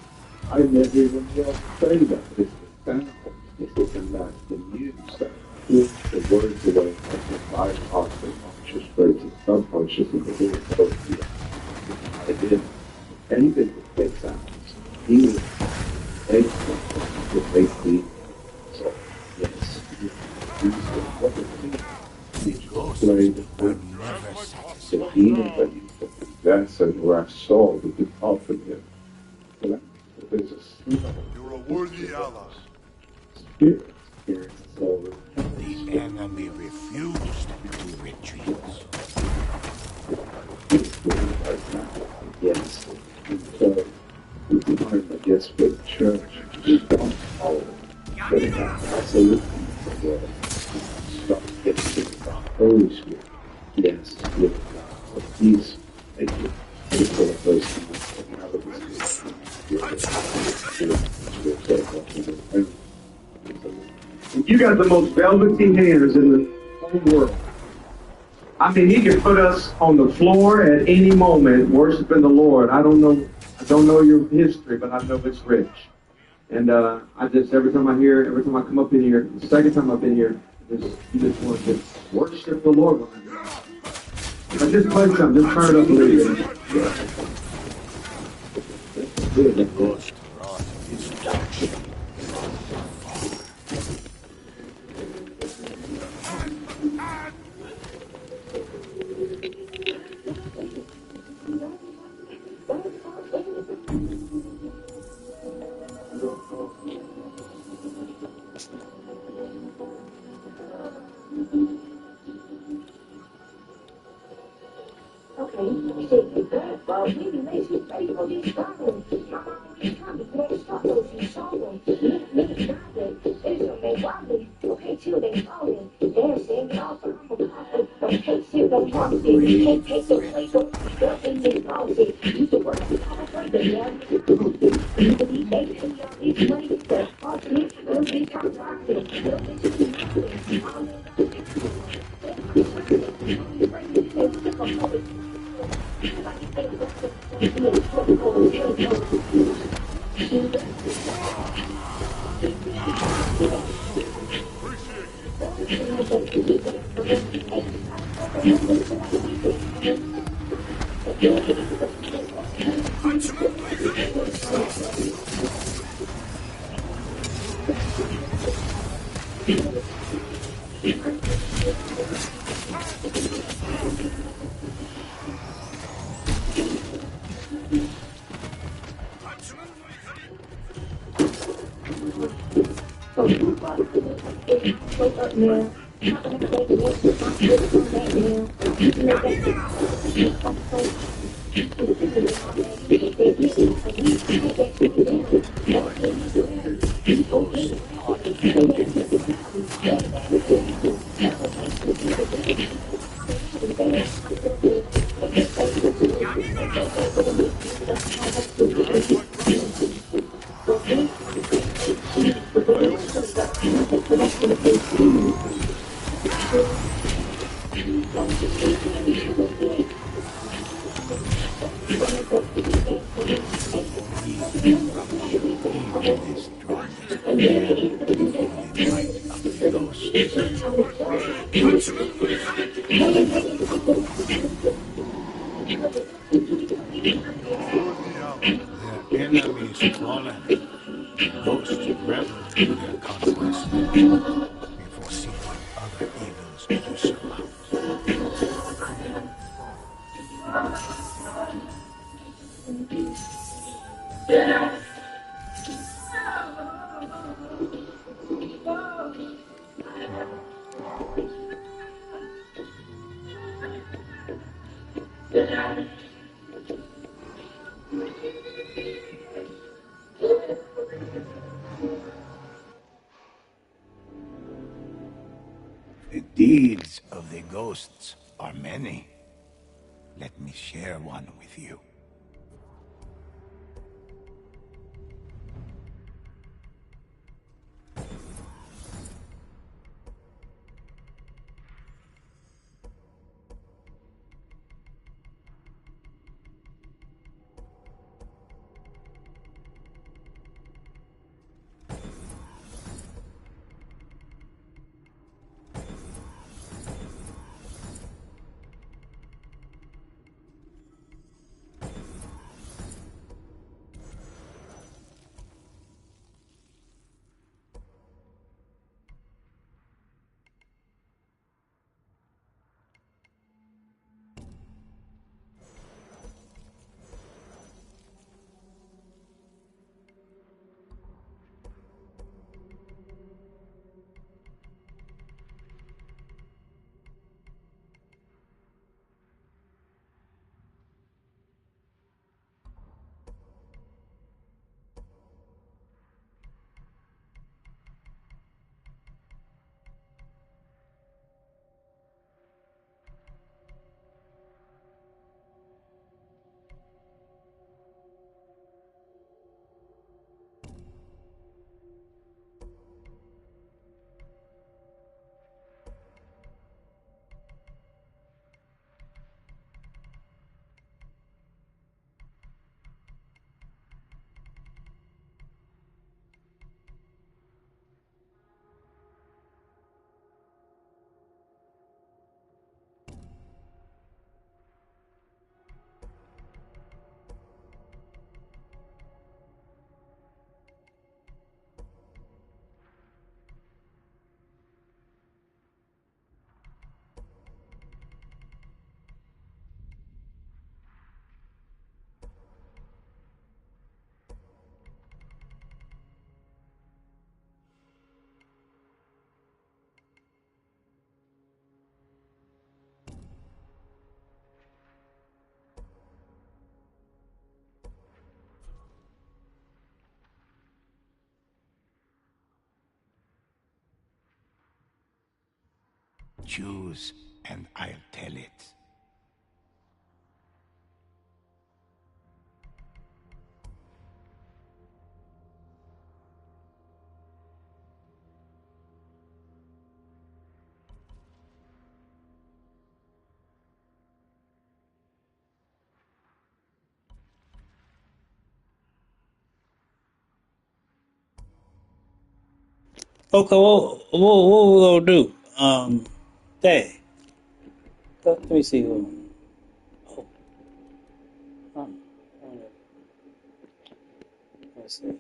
I never even knew I was saying that, but it's the sound, it's the sound that's the music that pulls the words away and the bypass the conscious versus the subconscious and the thing is supposed to be. I did anything with fake sounds. He was fake sounds with fake beats. So, yes, what the thing played were never satisfied. the demon that used to possess and wrath soul would depart from him. So there's a smell. You're a worthy ally. Spirit, soul. The enemy refused to retreat. Yes. So we find, I guess, for the church, we don't follow the absolutely start getting to the Holy Spirit. Yes. With these, thank you. For the first thing, now that you got the most velvety hands in the whole world. I mean, he can put us on the floor at any moment worshiping the Lord. I don't know your history, but I know it's rich. And I just, every time I come up in here, the second time I've been here, you just want to worship the Lord when I do. But just play something, just turn it up a little bit. The ghost brought destruction. Okay, shit, get that, bro. Maybe makes you ready for these problems. My mom always told me, boy, stop those, you saw them. Me, nothing. Israel, they wobbly. Okay, chill, they falling. Dancing, y'all, but I'm a prophet. Don't take shit, don't talk shit. Can't take the place, don't girl in this closet. Used to work with all the yeah. You believe they pay all this money, but all shit, little bitch, I'm toxic. Little bitch, you nothing. All in the Enemies fallen. Ghosts revel in their conquest before seeking other evils to surmount. The deeds of the ghosts are many. Let me share one with you. Choose, and I'll tell it. Okay, what we gonna do? Dad, let me see. Oh, let's see.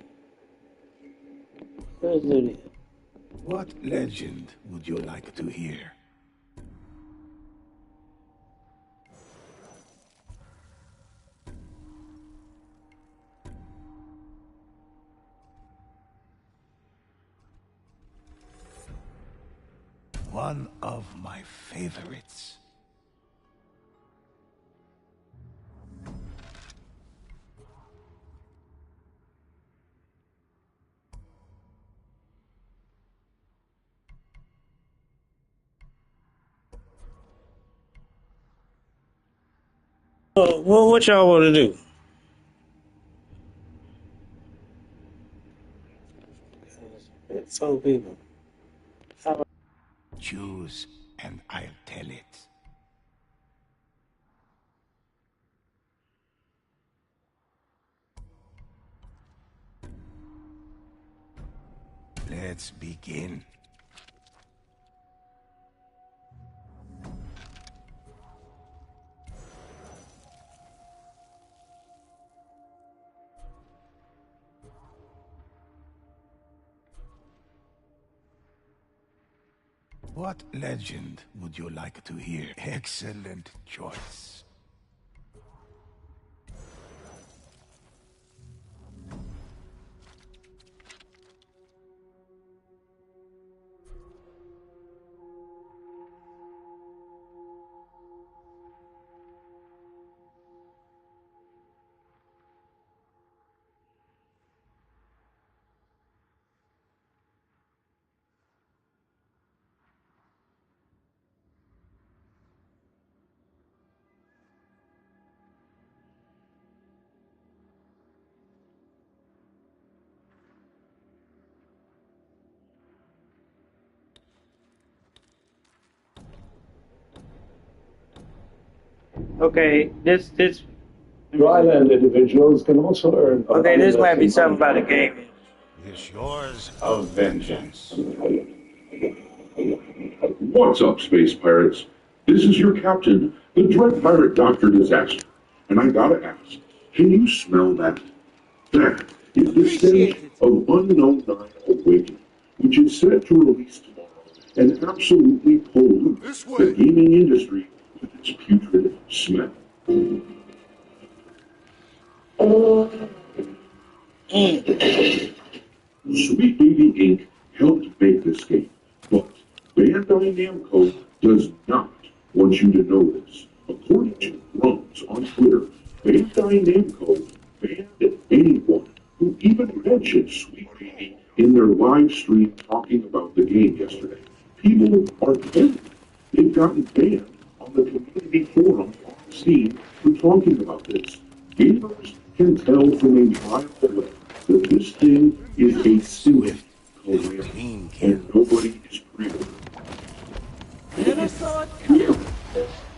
Let's do this. What legend would you like to hear? One of my favorites. What y'all want to do? Four people. Choose, and I'll tell it. Let's begin. What legend would you like to hear? Excellent choice. Okay, this. Dryland individuals can also earn. Okay, this might be something about the game. Is yours of vengeance. What's up, space pirates? This is your captain, the Dread Pirate Dr. Disaster. And I gotta ask, can you smell that? That is the stench of Unknown Nine Awakening, which is set to release tomorrow and absolutely pollute the gaming industry with its putrid smell. Sweet Baby Inc. helped make this game, but Bandai Namco does not want you to know this. According to Grumps on Twitter, Bandai Namco banned anyone who even mentioned Sweet Baby in their live stream talking about the game yesterday. People are banned. They've gotten banned on the community forum on Steam for talking about this. Gamers can tell from a mile away that this thing is a swift career, and nobody is pre-ordered. Never saw it coming.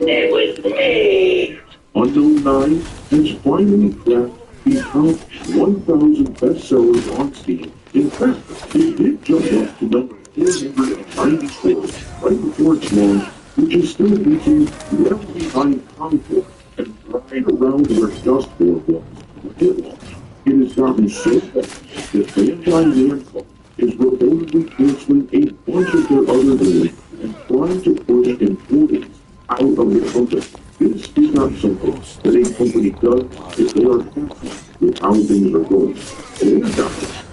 It was me! Unknown Nine has finally cracked the top 1,000 bestsellers on Steam. In fact, it did jump up to number 494 right before its launch, which is still beating well behind Concord and right around where Dustboard was when it launched. It has gotten so bad that Bandai Namco is reportedly canceling a bunch of their other games and trying to push employees out of the company. This is not something that a company does if they are happy with how things are going. Bandai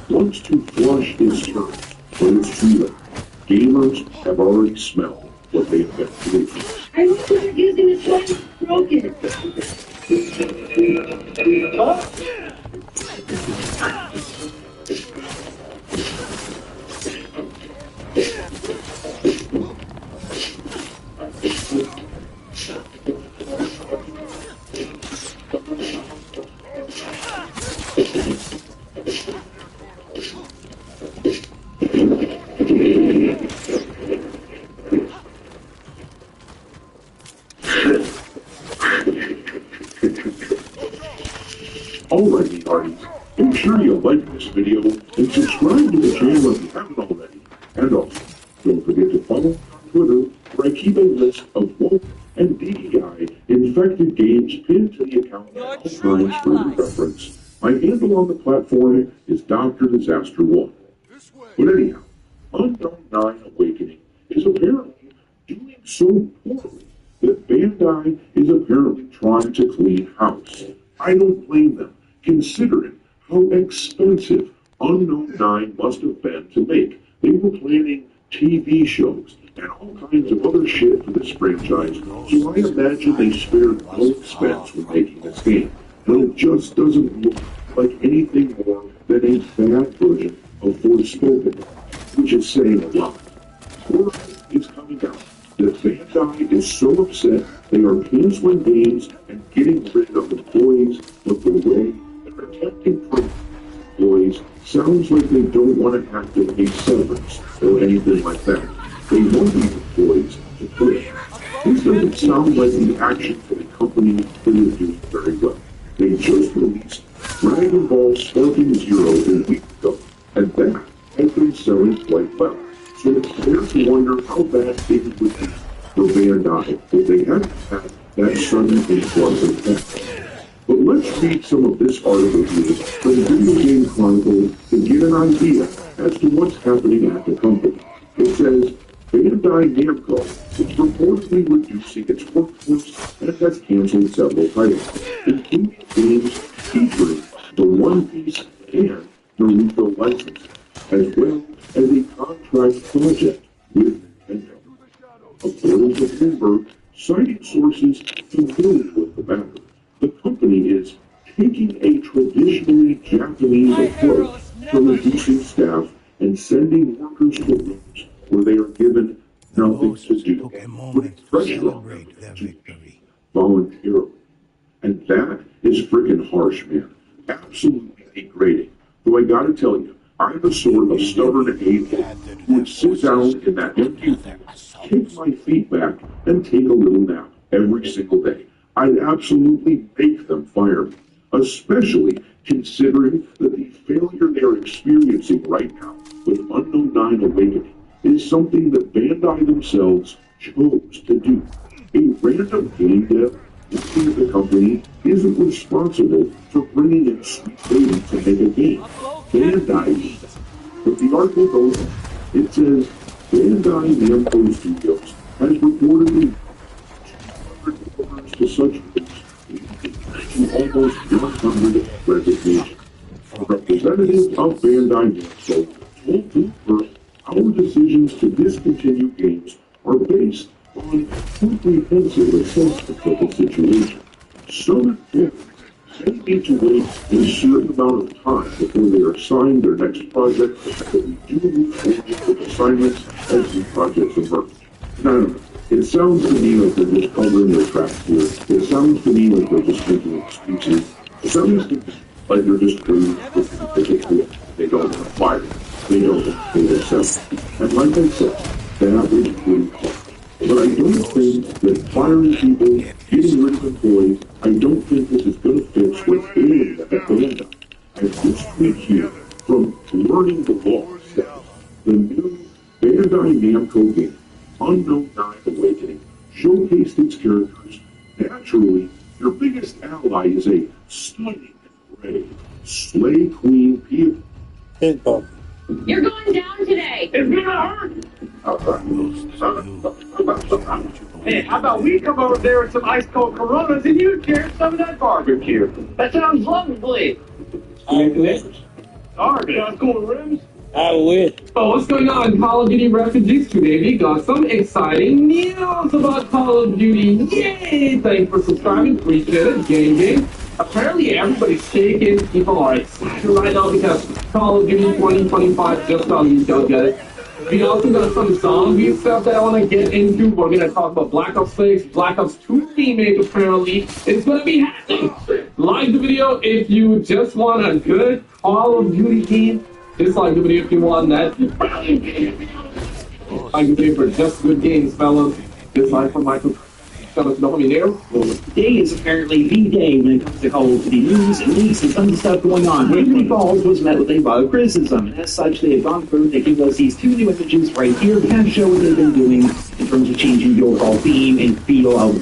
wants to flush its turn, but it's too late. Gamers have already smelled what they have been through. I was using this one broken. Alrighty, hearties. Make sure you like this video and subscribe to the channel if you haven't already. And also, don't forget to follow me on Twitter, where I keep a list of woke and DEI infected games pinned to the account at all times for your reference. My handle on the platform is Dr. Disaster 1. But anyhow, Unknown 9 Awakening is apparently doing so poorly that Bandai is apparently trying to clean house. I don't blame them, considering how expensive Unknown 9 must have been to make. They were planning TV shows and all kinds of other shit for this franchise, so I imagine they spared no expense when making this game. But it just doesn't look like anything more than a bad version of Forspoken, which is saying a lot. Word is coming out that Bandai is so upset they are canceling games and getting rid of employees, but the way they're attempting to employees sounds like they don't want to have to pay severance or anything like that. They want these employees to quit. This doesn't sound like the action for the company that is doing very well. They just released Dragon Ball Sparking Zero a week ago, and that has been selling quite well. So it's fair to wonder how bad things would be for Bandai if they hadn't had that sudden influx of cash. But let's read some of this article here from Video Game Chronicle to get an idea as to what's happening at the company. It says, Bandai Namco is reportedly reducing its workforce and has canceled several titles, including games featuring the One Piece and Naruto licenses, as well as a contract project with Nintendo. According to Bloomberg, citing sources familiar with the matter, the company is taking a traditionally Japanese approach to reducing staff and sending workers to rooms where they are given nothing to do, with pressure on them to voluntarily. And that is freaking harsh, man. Absolutely degrading. Though I gotta tell you, I'm a sort of stubborn a-hole who would sit down in that empty room, kick my feet back, and take a little nap every single day. I'd absolutely make them fire me, especially considering that the failure they're experiencing right now with Unknown 9 Awakening is something that Bandai themselves chose to do. A random game dev working at the company isn't responsible for bringing in sweet baby to make a game. Bandai. But the article goes on. It says, Bandai Namco Studios has reportedly 200 orders to such groups, leading to almost 100 resignations. A representative of Bandai Namco told Bloomberg, our decisions to discontinue games are based on comprehensive assessment of the situation. Some employees may need to wait a certain amount of time before they are assigned their next project, but we do move forward with assignments as new projects emerge. Now, it sounds to me like they're just covering their tracks here. It sounds to me like they're just making excuses. It sounds to me like they're just doing what they don't want to fire. They don't want to pay their salary. And like I said, that is really hard. But I don't think that firing people, getting rid of employees, I don't think this is going to fix what's ailing at Bandai. And this tweet here from Learning the Law says, the new Bandai Namco game, Unknown 9 Awakening, showcased its characters. Naturally, your biggest ally is a stunning and brave Slay Queen Pia. You're going down today. It's gonna hurt! Hey, how about we come over there with some ice cold Coronas and you share some of that barbecue? That sounds lovely. I wish. Alright, sounds cool rooms. I wish. Oh, what's going on, Call of Duty refugees? Today we got some exciting news about Call of Duty. Yay! Thanks for subscribing. Appreciate it. Game. Apparently everybody's shaking. People are excited right now because Call of Duty 2025 just released. Don't get it. We also got some zombie stuff that I want to get into. We're going to talk about Black Ops 6, Black Ops 2 remake apparently. It's going to be happening. Like the video if you just want a good Call of Duty game. Dislike the video if you want that. Like the video for just good games, fellas. Dislike for Michael. Shout out to the homie there. Well, today is apparently the day when it comes to Call of Duty news and leaks and tons of stuff going on. Liberty Falls was met with a lot of criticism, and as such, they have gone through and they give us these 2 new images right here to kind of show what they've been doing in terms of changing the overall theme and feel of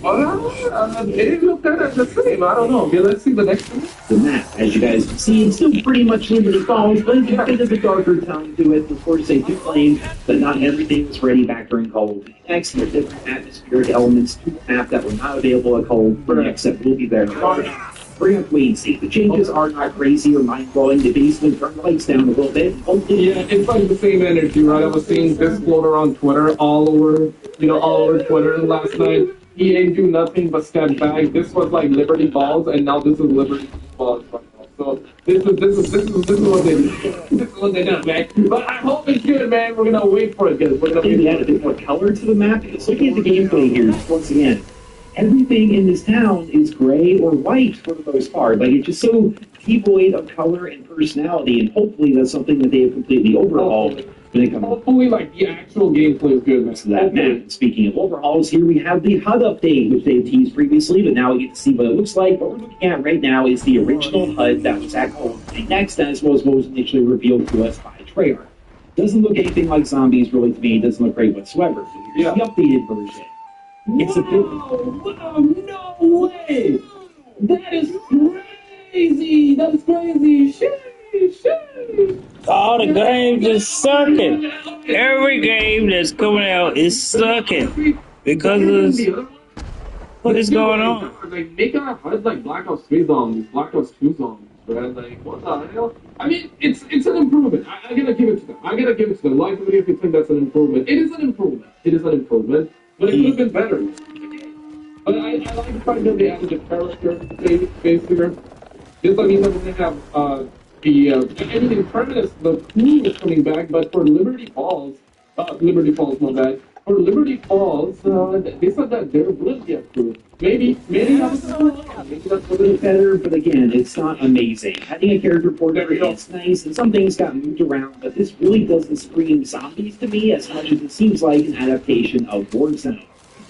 it looked kind of the same. I don't know. Okay, let's see the next one. the map. As you guys can see, it's still pretty much Liberty Falls, but it's a bit of a darker tone to it. Of course, they do claim that not everything was ready back during Call of Duty X. There are different atmospheric elements to the map that were not available at Call of Duty X that will be there in March. We're going to wait and see. The changes are not crazy or mind-blowing. They basically turn the lights down a little bit. Yeah, it's like the same energy, right? I was seeing this floater on Twitter all over Twitter last night. EA do nothing but step back. This was like Liberty Falls, and now this is Liberty Falls. So this is what they do. This is what they do, man. But I hope it's good, man. We're gonna wait for it, guys. We're gonna add a bit more color to the map. Because looking at the gameplay here, once again, everything in this town is gray or white for the most part. Like, it's just so devoid of color and personality, and hopefully that's something that they have completely overhauled. Hopefully, like, the actual gameplay is good. So that map. Speaking of overhauls, here we have the HUD update, which they've teased previously, but now we get to see what it looks like. What we're looking at right now is the original HUD that was at Call of Duty Next, as was what was initially revealed to us by Treyarch. Doesn't look anything like zombies, really, to me. It doesn't look great whatsoever. So here's the updated version. It's a bit... Wow, no way! That is crazy! That's crazy! Sheesh! All the games is sucking. Every game that's coming out is sucking because of what is going on. Like, make a HUD like Black Ops 3 zombies, Black Ops 2 zombies, right? Like, what the hell? I mean, it's an improvement. I gotta give it to them. Like, if you think that's an improvement. It is an improvement. But it could have been better. But I like the fact that they added the character base here. This means that we're going to have anything permanent, the queen is coming back, but for Liberty Falls, my bad. For Liberty Falls, they said that there will be a crew. Maybe that's a little better, but again, it's not amazing. Adding a character portrait is nice, and some things got moved around, but this really doesn't scream zombies to me as much as it seems like an adaptation of Warzone.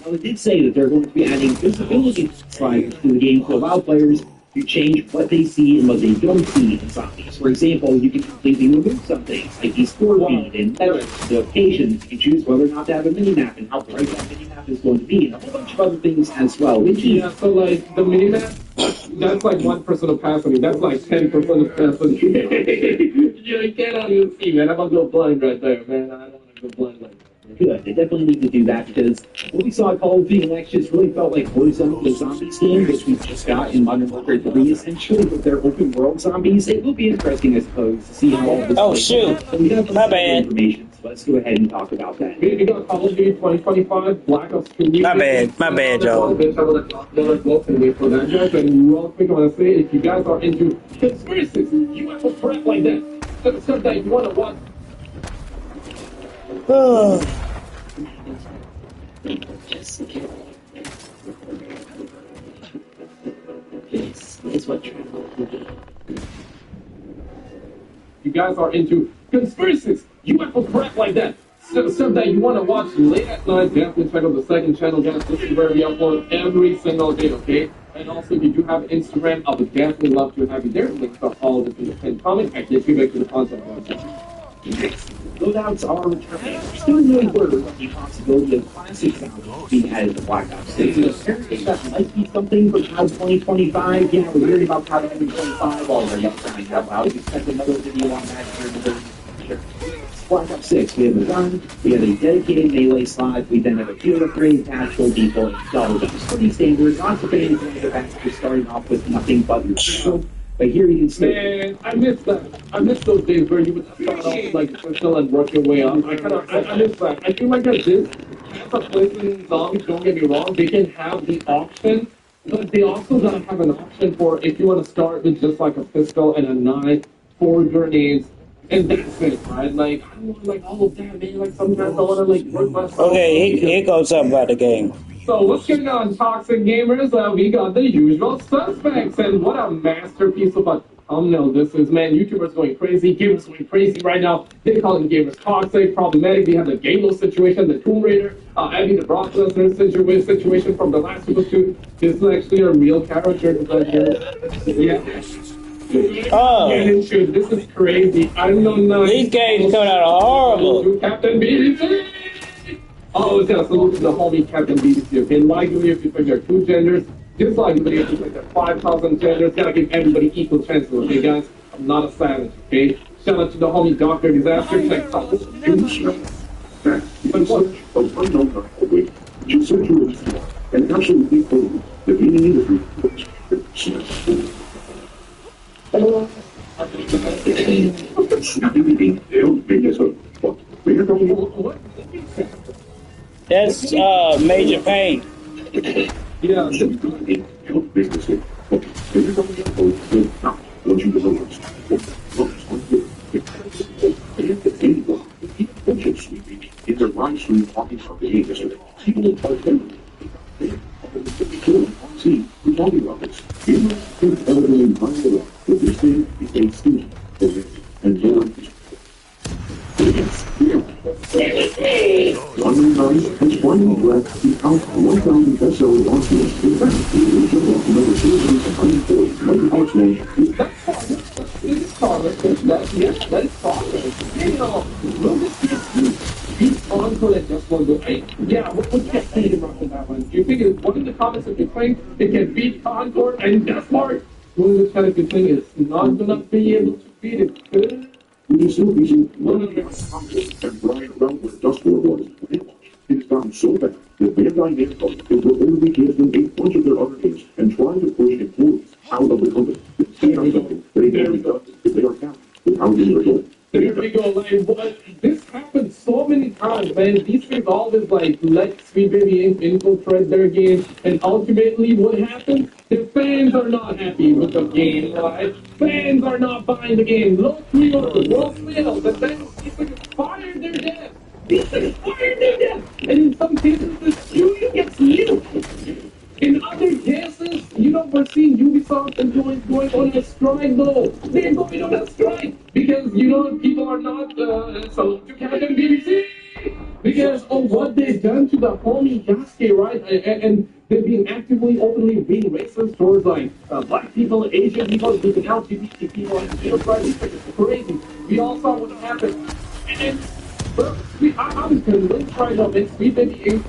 Now, they did say that they're going to be adding visibility slides to the game to allow players to change what they see and what they don't see in zombies. For example, you can completely remove some things, like the score feed and locations. You can choose whether or not to have a mini-map and how bright that mini-map is going to be, and a whole bunch of other things as well. Which is, so like the mini-map, that's like 1% opacity. That's like 10% opacity. You cannot even see, man. I'm gonna go blind right there, man. I don't want to go blind like that. Good. They definitely need to do that because what we saw at Call of Duty Next just really felt like Warzone, the zombies game, which we just got in Modern Warfare 3, essentially with their open world zombies. It will be interesting, I suppose, to see how all this Oh, shoot. So we have My bad. information, so let's go ahead and talk about that. We got Call of Duty 2025, Black Ops 2. My bad, y'all. Wait for that, guys. And real quick, I want to say, if you guys are into conspiracies, you have a crap like that. Stuff that you want to watch. It's what you guys are into conspiracies, UFO crap like that. Stuff that you want to watch late at night, definitely check out the second channel, guys. This is where we upload every single day, okay? And also, if you do have Instagram, I would definitely love to have you there. Links are all in the pinned comment. I get you back to the content. Loadouts are returning. There's still no word on the possibility of classic sound being added to Black Ops 6. Apparently, that might be something for COD 2025. Yeah, we're hearing about COD 2025 already. I'm trying out loud. We expect another video on that here in the future. Black Ops 6, we have a gun, we have a dedicated melee slot, we then have a field upgrade, tactical, default, and double jump. Pretty standard, not so fancy when you're back to starting off with nothing but your pistol. But here you can still... Man, I miss that. I miss those days where you would start off with like pistol and work your way up. I miss that. I feel like that this, as a PlayStation zombies, don't get me wrong, they can have the option, but they also gotta have an option for if you want to start with just like a pistol and a knife, 4 grenades, and that's it, right? Like, I don't want like all of that, man. Like sometimes I want to like work myself. Okay, here goes something about the game. So what's going on, Toxic Gamers? We got the usual suspects, and what a masterpiece of a No, this is, man, YouTubers going crazy, gamers going crazy right now. They're calling gamers toxic, problematic. They have the Galo situation, the Tomb Raider, Abby the Brock Lesnar situation from The Last of Us 2. This is actually a real character. Yeah. Oh. Yeah, this is crazy. I don't know. These games coming out horrible. Captain BBC! Oh, yeah, salute to the homie Captain BBC. Okay, like the video if you think there are two genders. Dislike the video if you think there are 5,000 genders. Gotta give everybody equal chances, okay, guys? I'm not a savage, okay? Shout out to the homie Dr. Disaster. Check out this. In search of unknown knowledge, you search your life and absolutely prove the gaming industry That's Major Pain. Yeah. In their live stream talking about the game yesterday, people see, we're talking about this. Gamers can elderly mind the that this thing is a steam and no one Unknown has finally left the out 1,000 bestsellers on list. In fact, it is about number 240 Alex Mann. That is Beat Encore and just one go. Yeah, what can I say about that one? Do you think it's one of the comments that you're saying it can beat Encore and Deathmark? One of the kind of good thing is not gonna be able to beat it. Good. It is still using one of the and Brian around with Dust War was when it has gotten so bad that Bandai Namco will only give them a bunch of their other games and try to push employees out of the company. There we go. If they are happy with how things are going. There we go, like, what? This happens so many times, man. These things always, like, let Sweet Baby infiltrate their game, and ultimately, what happens? The fans are not happy with the game, right? Fans are not buying the game. Low pre-orders, low sales, and then these things fire their death. These things fire their death. And in some cases, the studio gets nuked. In other cases, we're seeing Ubisoft employees going on a strike, though. They're going on a strike because, people are not, so to Captain BBC, because of what they've done to the homie Yasuke, right? And they're being actively, openly being racist towards, like, black people, Asian people, even LGBT people, right? It's crazy. We all saw what happened. And I'm convinced right now that Sweet Baby Inc.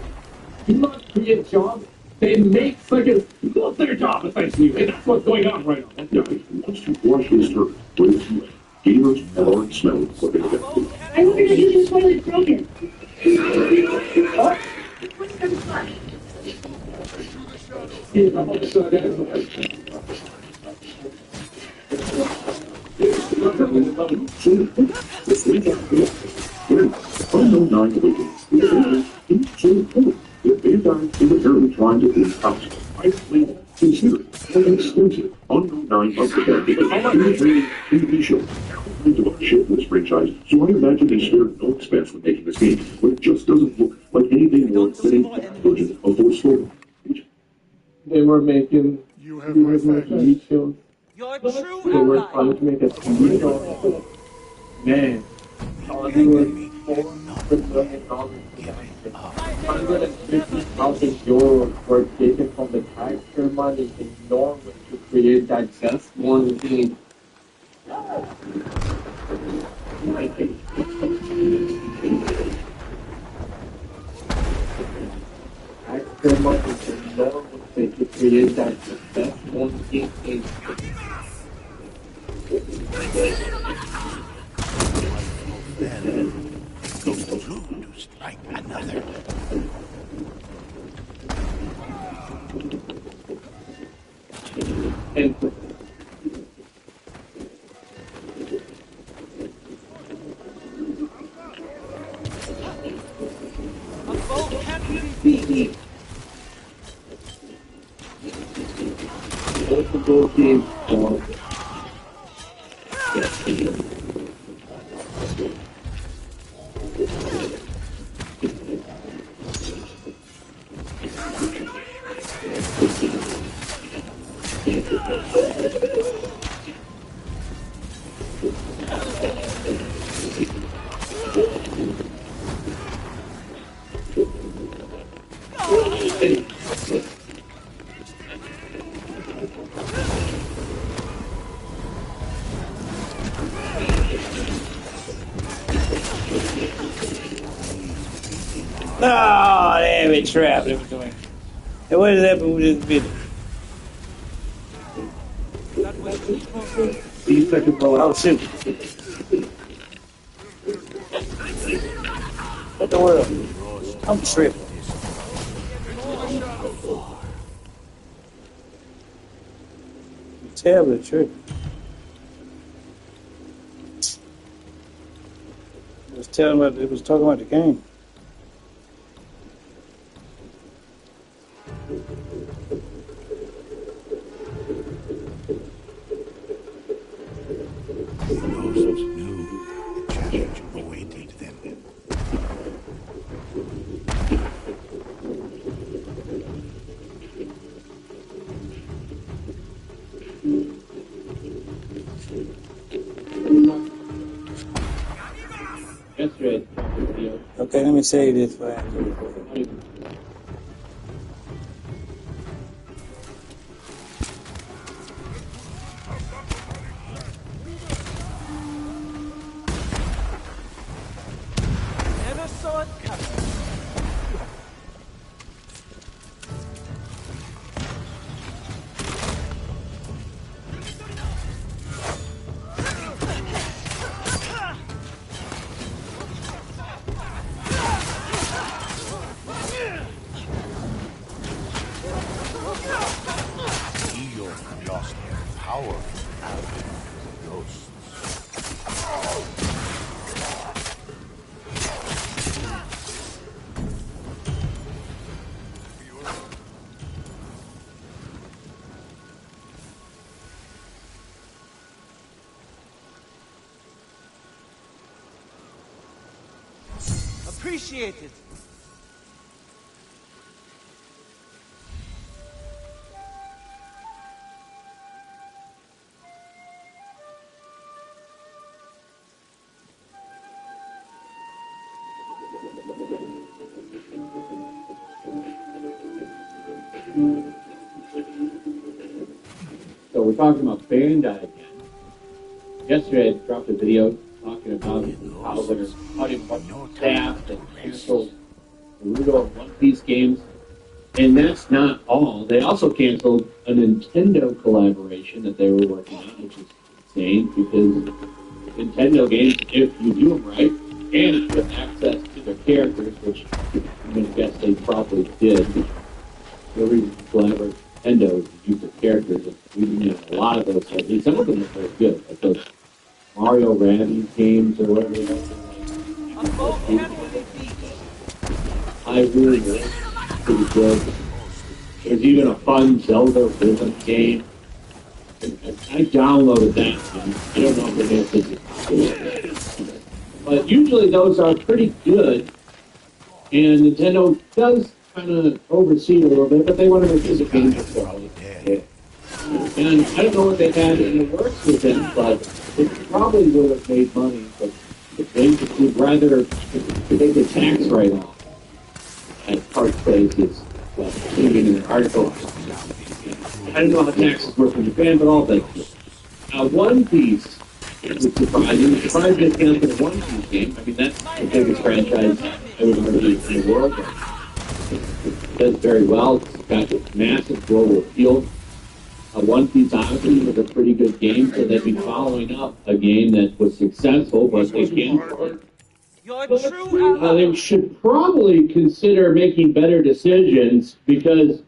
do not create jobs. They make seconds love their job, essentially, and that's what's going on right now. Yeah, once you wash his dirt, wait a few gamers have already smelled what they get. I wonder if you just toilet's broken. What? What's the flush? Unknown 9 awakens. The Bandai is apparently trying to boost out. I consider an exclusive Unknown 9 of the band TV show. Now to a ship with this franchise, so I imagine they spared no expense when making this game, but it just doesn't look like anything more than a version of Forspoken. They were making TV shows. They were trying to make a TV show. Man, Hollywood, $400 million. 150,000 euros were taken from the taxpayer money in Norway to create that just one game. Taxpayer money in Norway to create that just one game. Goes to strike another. And multiple games for Oh, damn it, trapped everything. Hey, what has happened with this video? These second blow out. Oh, shoot. What the world? I'm tripping. Terribly tripping. It was talking about the game. Ghosts knew a challenge awaited them. Yesterday, Okay, let me say this for you. Never saw it coming. Ego lost their power after the ghosts. Appreciate it. So we're talking about Bandai again. Yesterday, I dropped a video talking about how there's much staff that canceled Naruto and One Piece games. And that's not all. They also canceled a Nintendo collaboration that they were working on, which is insane because Nintendo games, if you do them right, and with access to their characters, which I'm going to guess they probably did, the reason to collaborate with Nintendo is to use their characters. We've a lot of those, at least some of them are very good, like those Mario Rabbids games or whatever they are. I really like it. Pretty good. There's even a fun Zelda rhythm game. I downloaded that one. I don't know if it is. But usually those are pretty good. And Nintendo does kind of oversee it a little bit, but they want to make this a game for all. And I don't know what they had in the works with it, but it probably would have made money. But they would rather take the tax write-off at part places. Well, even in an article. I don't know how taxes work in Japan, but all things. One Piece was surprising. It's surprised they canceled a One Piece game. I mean, that's the biggest franchise I would argue in the world. It does very well. It's got massive global appeal. One Piece Odyssey was a pretty good game, so they'd be following up a game that was successful, but they canceled. They should probably consider making better decisions because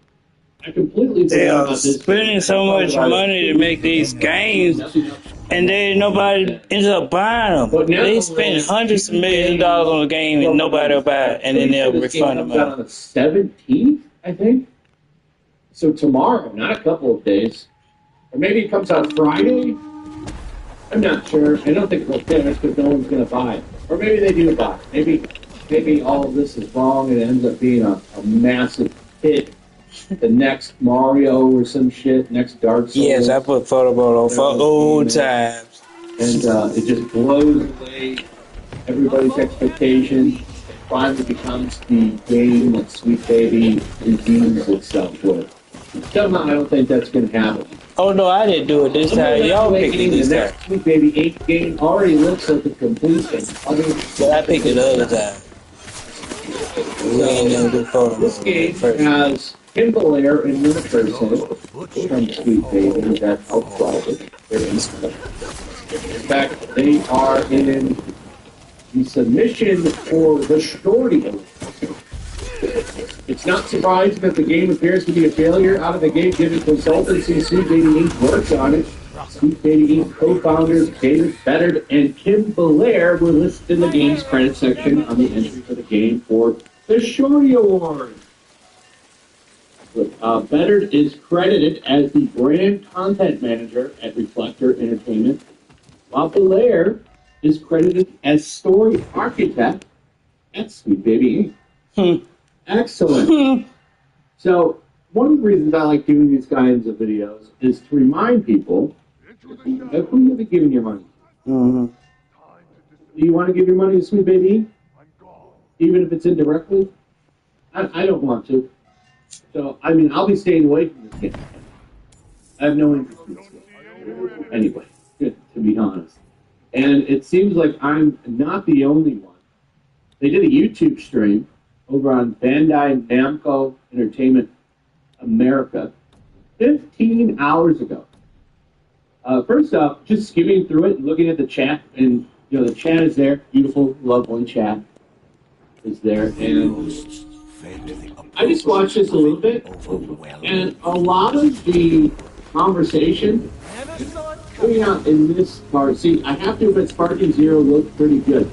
I completely they are spending so much money to make these games, and then nobody ends up buying them. They spend hundreds of millions of dollars on a game and nobody will buy it, and then they'll refund them. On the 17th, I think. So tomorrow, not a couple of days, or maybe it comes out Friday. I'm not sure. I don't think it'll finish because no one's going to buy it. Or maybe they do buy it. Maybe all of this is wrong and it ends up being a massive hit. The next Mario or some shit, next Dark Souls. Yes, I put photo for old times. And it just blows away everybody's expectations. It finally becomes the game that Sweet Baby redeems itself with. Somehow I don't think that's going to happen. Oh no, I didn't do it this time. Y'all picked it this time. The next Baby 8 game already looks like a completion. But I picked it the other time. This game has Kim Belair and Luna Person from Sweet Baby that helped drive it. In fact, they are in the submission for the Shorty. It's not surprising that the game appears to be a failure out of the gate, given consultancy Sweet Baby Inc. works on it. Sweet Baby Inc. co-founders David Beddard and Kim Belair were listed in the game's credit section on the entry for the game for the Shorty Award. Beddard is credited as the brand content manager at Reflector Entertainment, while Belair is credited as story architect at Sweet Baby Inc. Excellent. So, one of the reasons I like doing these kinds of videos is to remind people of who you'll be giving your money. Do you want to give your money to Sweet Baby Inc.? Even if it's indirectly? I don't want to. So, I mean, I'll be staying away from this game. I have no interest in this game. Anyway, to be honest. And it seems like I'm not the only one. They did a YouTube stream over on Bandai Namco Entertainment America 15 hours ago. First off, just skimming through it and looking at the chat, and you know the chat is there, beautiful, lovely chat is there, and I just watched this a little bit, and a lot of the conversation, coming out in this part, see, I have to admit Sparking Zero looked pretty good.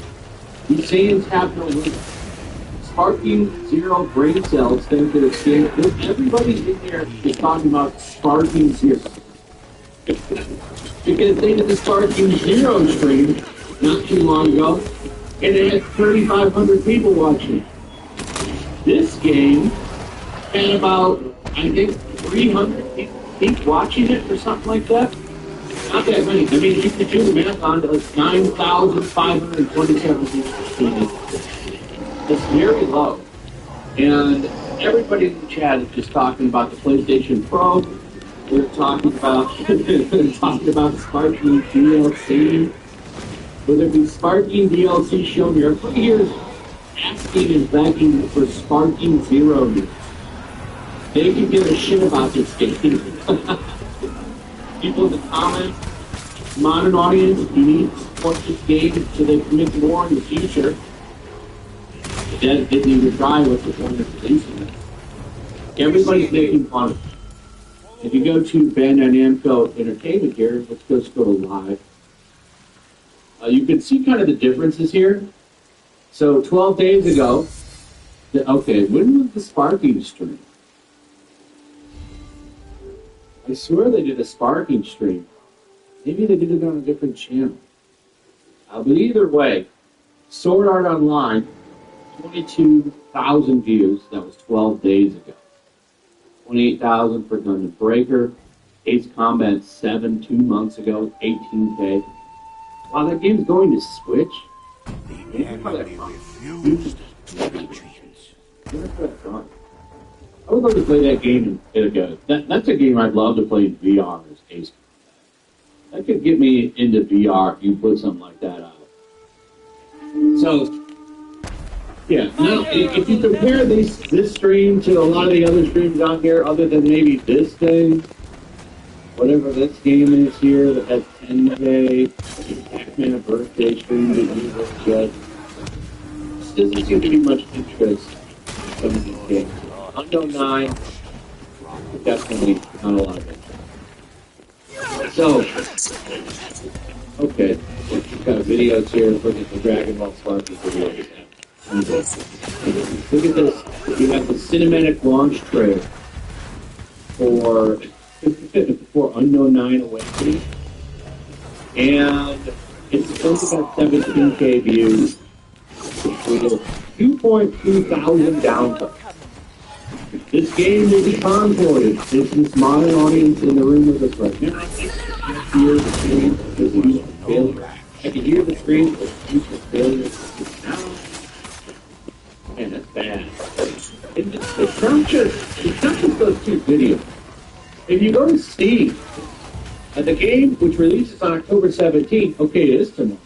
These Saiyans have no limit. Sparking Zero brain cells think that it's game. Everybody in there is talking about Sparking Zero. Because they did the Sparking Zero stream not too long ago, and it had 3,500 people watching. This game had about, I think, 300 people watching it or something like that. Not that many. I mean, you could do the math on it, it's 9,527 people. It's very low. And everybody in the chat is just talking about the PlayStation Pro. They're talking about the Sparking DLC. Will there be Sparking DLC shown here? Everybody here is asking and begging for Sparking Zero news. They can give a shit about this game. People in the comments, modern audience, you need to support this game so they can make more in the future. That didn't even try with the point of releasing it. Everybody's making fun of it. If you go to Bandai Namco Entertainment here, let's just go to live. You can see kind of the differences here. So 12 days ago, okay, when was the Sparking stream? I swear they did a Sparking stream. Maybe they did it on a different channel. But either way, Sword Art Online, 22,000 views. That was 12 days ago. 28,000 for Gundam Breaker. Ace Combat 7 2 months ago, 18K. Wow, that game's going to Switch. The enemy refused to retreat. I would love to play that game that's a game I'd love to play in VR as Ace Combat. That could get me into VR if you put something like that out. So, yeah, now if you compare this stream to a lot of the other streams on here, other than maybe this thing, whatever this game is here that has 10K, Pac-Man birthday stream that you will get, there doesn't seem to be much interest in some of these games. Unknown 9, definitely not a lot of interest. So, okay, we've got videos here. Look at the Dragon Ball Sparky videos. Look at this. You have the cinematic launch trailer for Unknown 9 Awakening. And it's supposed to have 17K views with 2.2 thousand downloads. This game will be contorted. There's this modern audience in the room with us right now. I can hear the scream because the user failure. I can hear the scream because the user failure. Man, that's bad. It's not just those two videos. If you go to Steam, the game, which releases on October 17th, okay, it is tomorrow.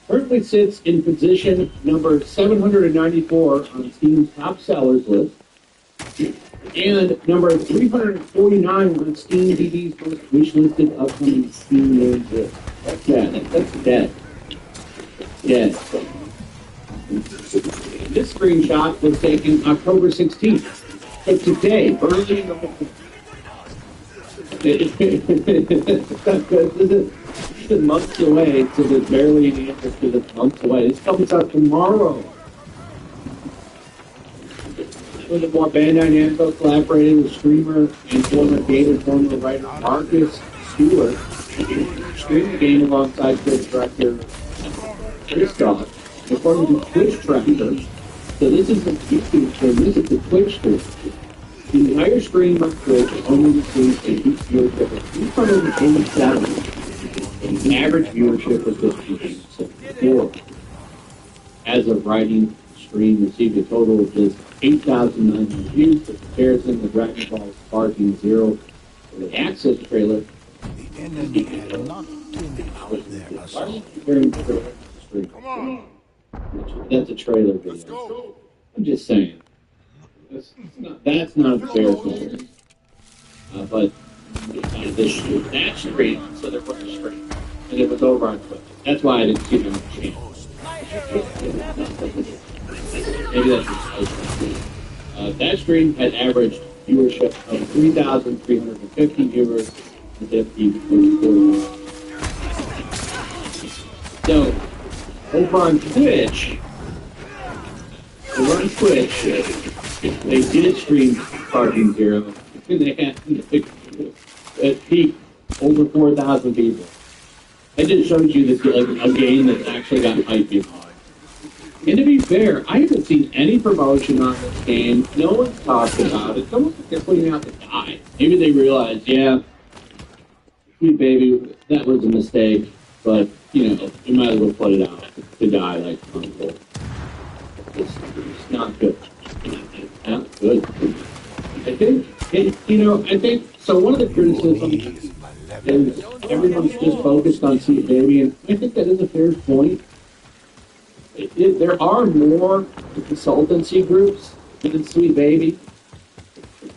Currently sits in position number 794 on Steam's top sellers list, and number 349 on Steam DB's most wishlisted upcoming Steam games list. That's bad. That's dead. Dead. This screenshot was taken October 16th. But today, early in the morning. This is months away, so there's barely any interest because it's months away. This comes out tomorrow. Furthermore, Bandai Namco collaborated with streamer and former game and former writer Marcus Stewart to stream the game alongside Twitch director Chris Dog. According to Twitch trackers, so this is the YouTube stream, this is the Twitch stream. The entire stream on Twitch only received a peak viewership of 387. The average viewership was just 274. As of writing, the stream received a total of just 8,900 views. For comparison, the Dragon Ball Sparking Zero for the Access trailer. The enemy had not been out there assault. Come on. That's a trailer video. I'm just saying. That's not a fair comparison. But that stream, so there was a stream, and it was over on Twitch. That's why I didn't see them change. Maybe that's just that stream had averaged viewership of 3,350 viewers instead of 4,000. So, over on Twitch, they did stream Sparking Zero, and they had at peak over 4,000 people. It just shows you this like a game that's actually got hype behind. And to be fair, I haven't seen any promotion on this game. No one's talked about it. It's almost like they're putting out to die. Maybe they realize, yeah, sweet baby, that was a mistake, but you know, you might as well put it out to die like console. It's not good. Not good. I think so. One of the criticisms is everyone's just focused on Sweet Baby, and I think that is a fair point. There are more consultancy groups than Sweet Baby.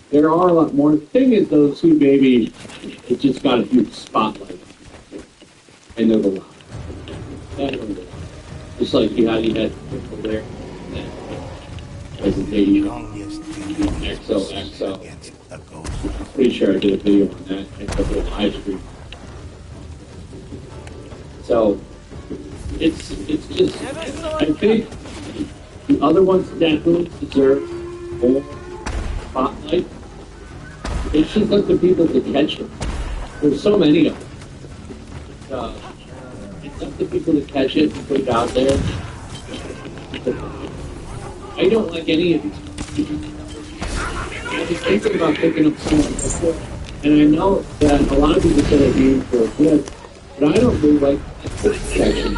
There are a lot more. The thing is, though, Sweet Baby, it just got a huge spotlight. I know the lot. Just like you had people there. Presentation. XOXO. I'm pretty sure I did a video on that. I took a live stream. So it's just I think the other ones definitely deserve more spotlight. It's just like the people to catch it. There's so many of them. It's up to people to catch it and put it out there. I don't like any of these. I was thinking about picking up some before, and I know that a lot of people say that games were good, but I don't really like section.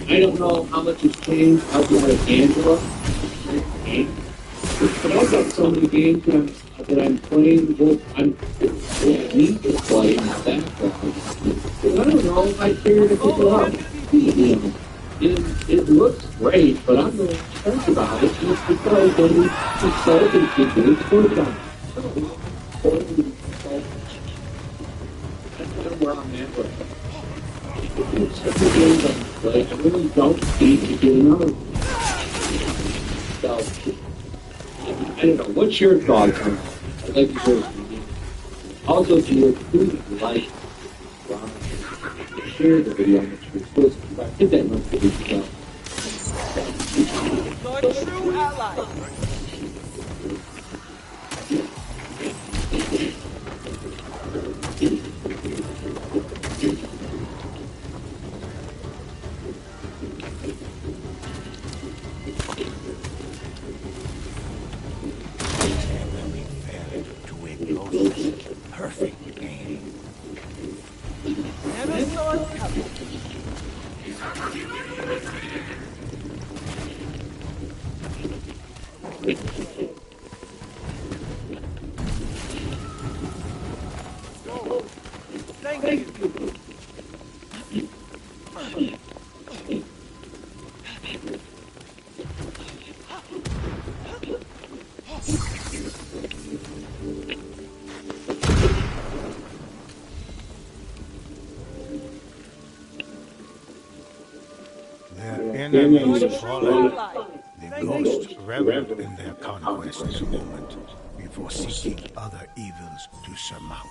I don't know how much has changed outside of Angela. But I've got so many games that I'm playing with, I need to play in the background. I don't know, I figured it was up. It looks great, but I'm really concerned about it just because when we consulting people, it's for them. That's kind of where I'm at right now. It's such a game that I play, I really don't need to get another one. So, I don't know, what's your thoughts on that? I'd like to hear from you. Also, if you would like, share the video on which you're supposed to hit that notification bell. Your true ally. Perfect game. Never saw it coming. Thank you. enemies fallen, the ghosts reveled in their conquest a moment before seeking other evils to surmount.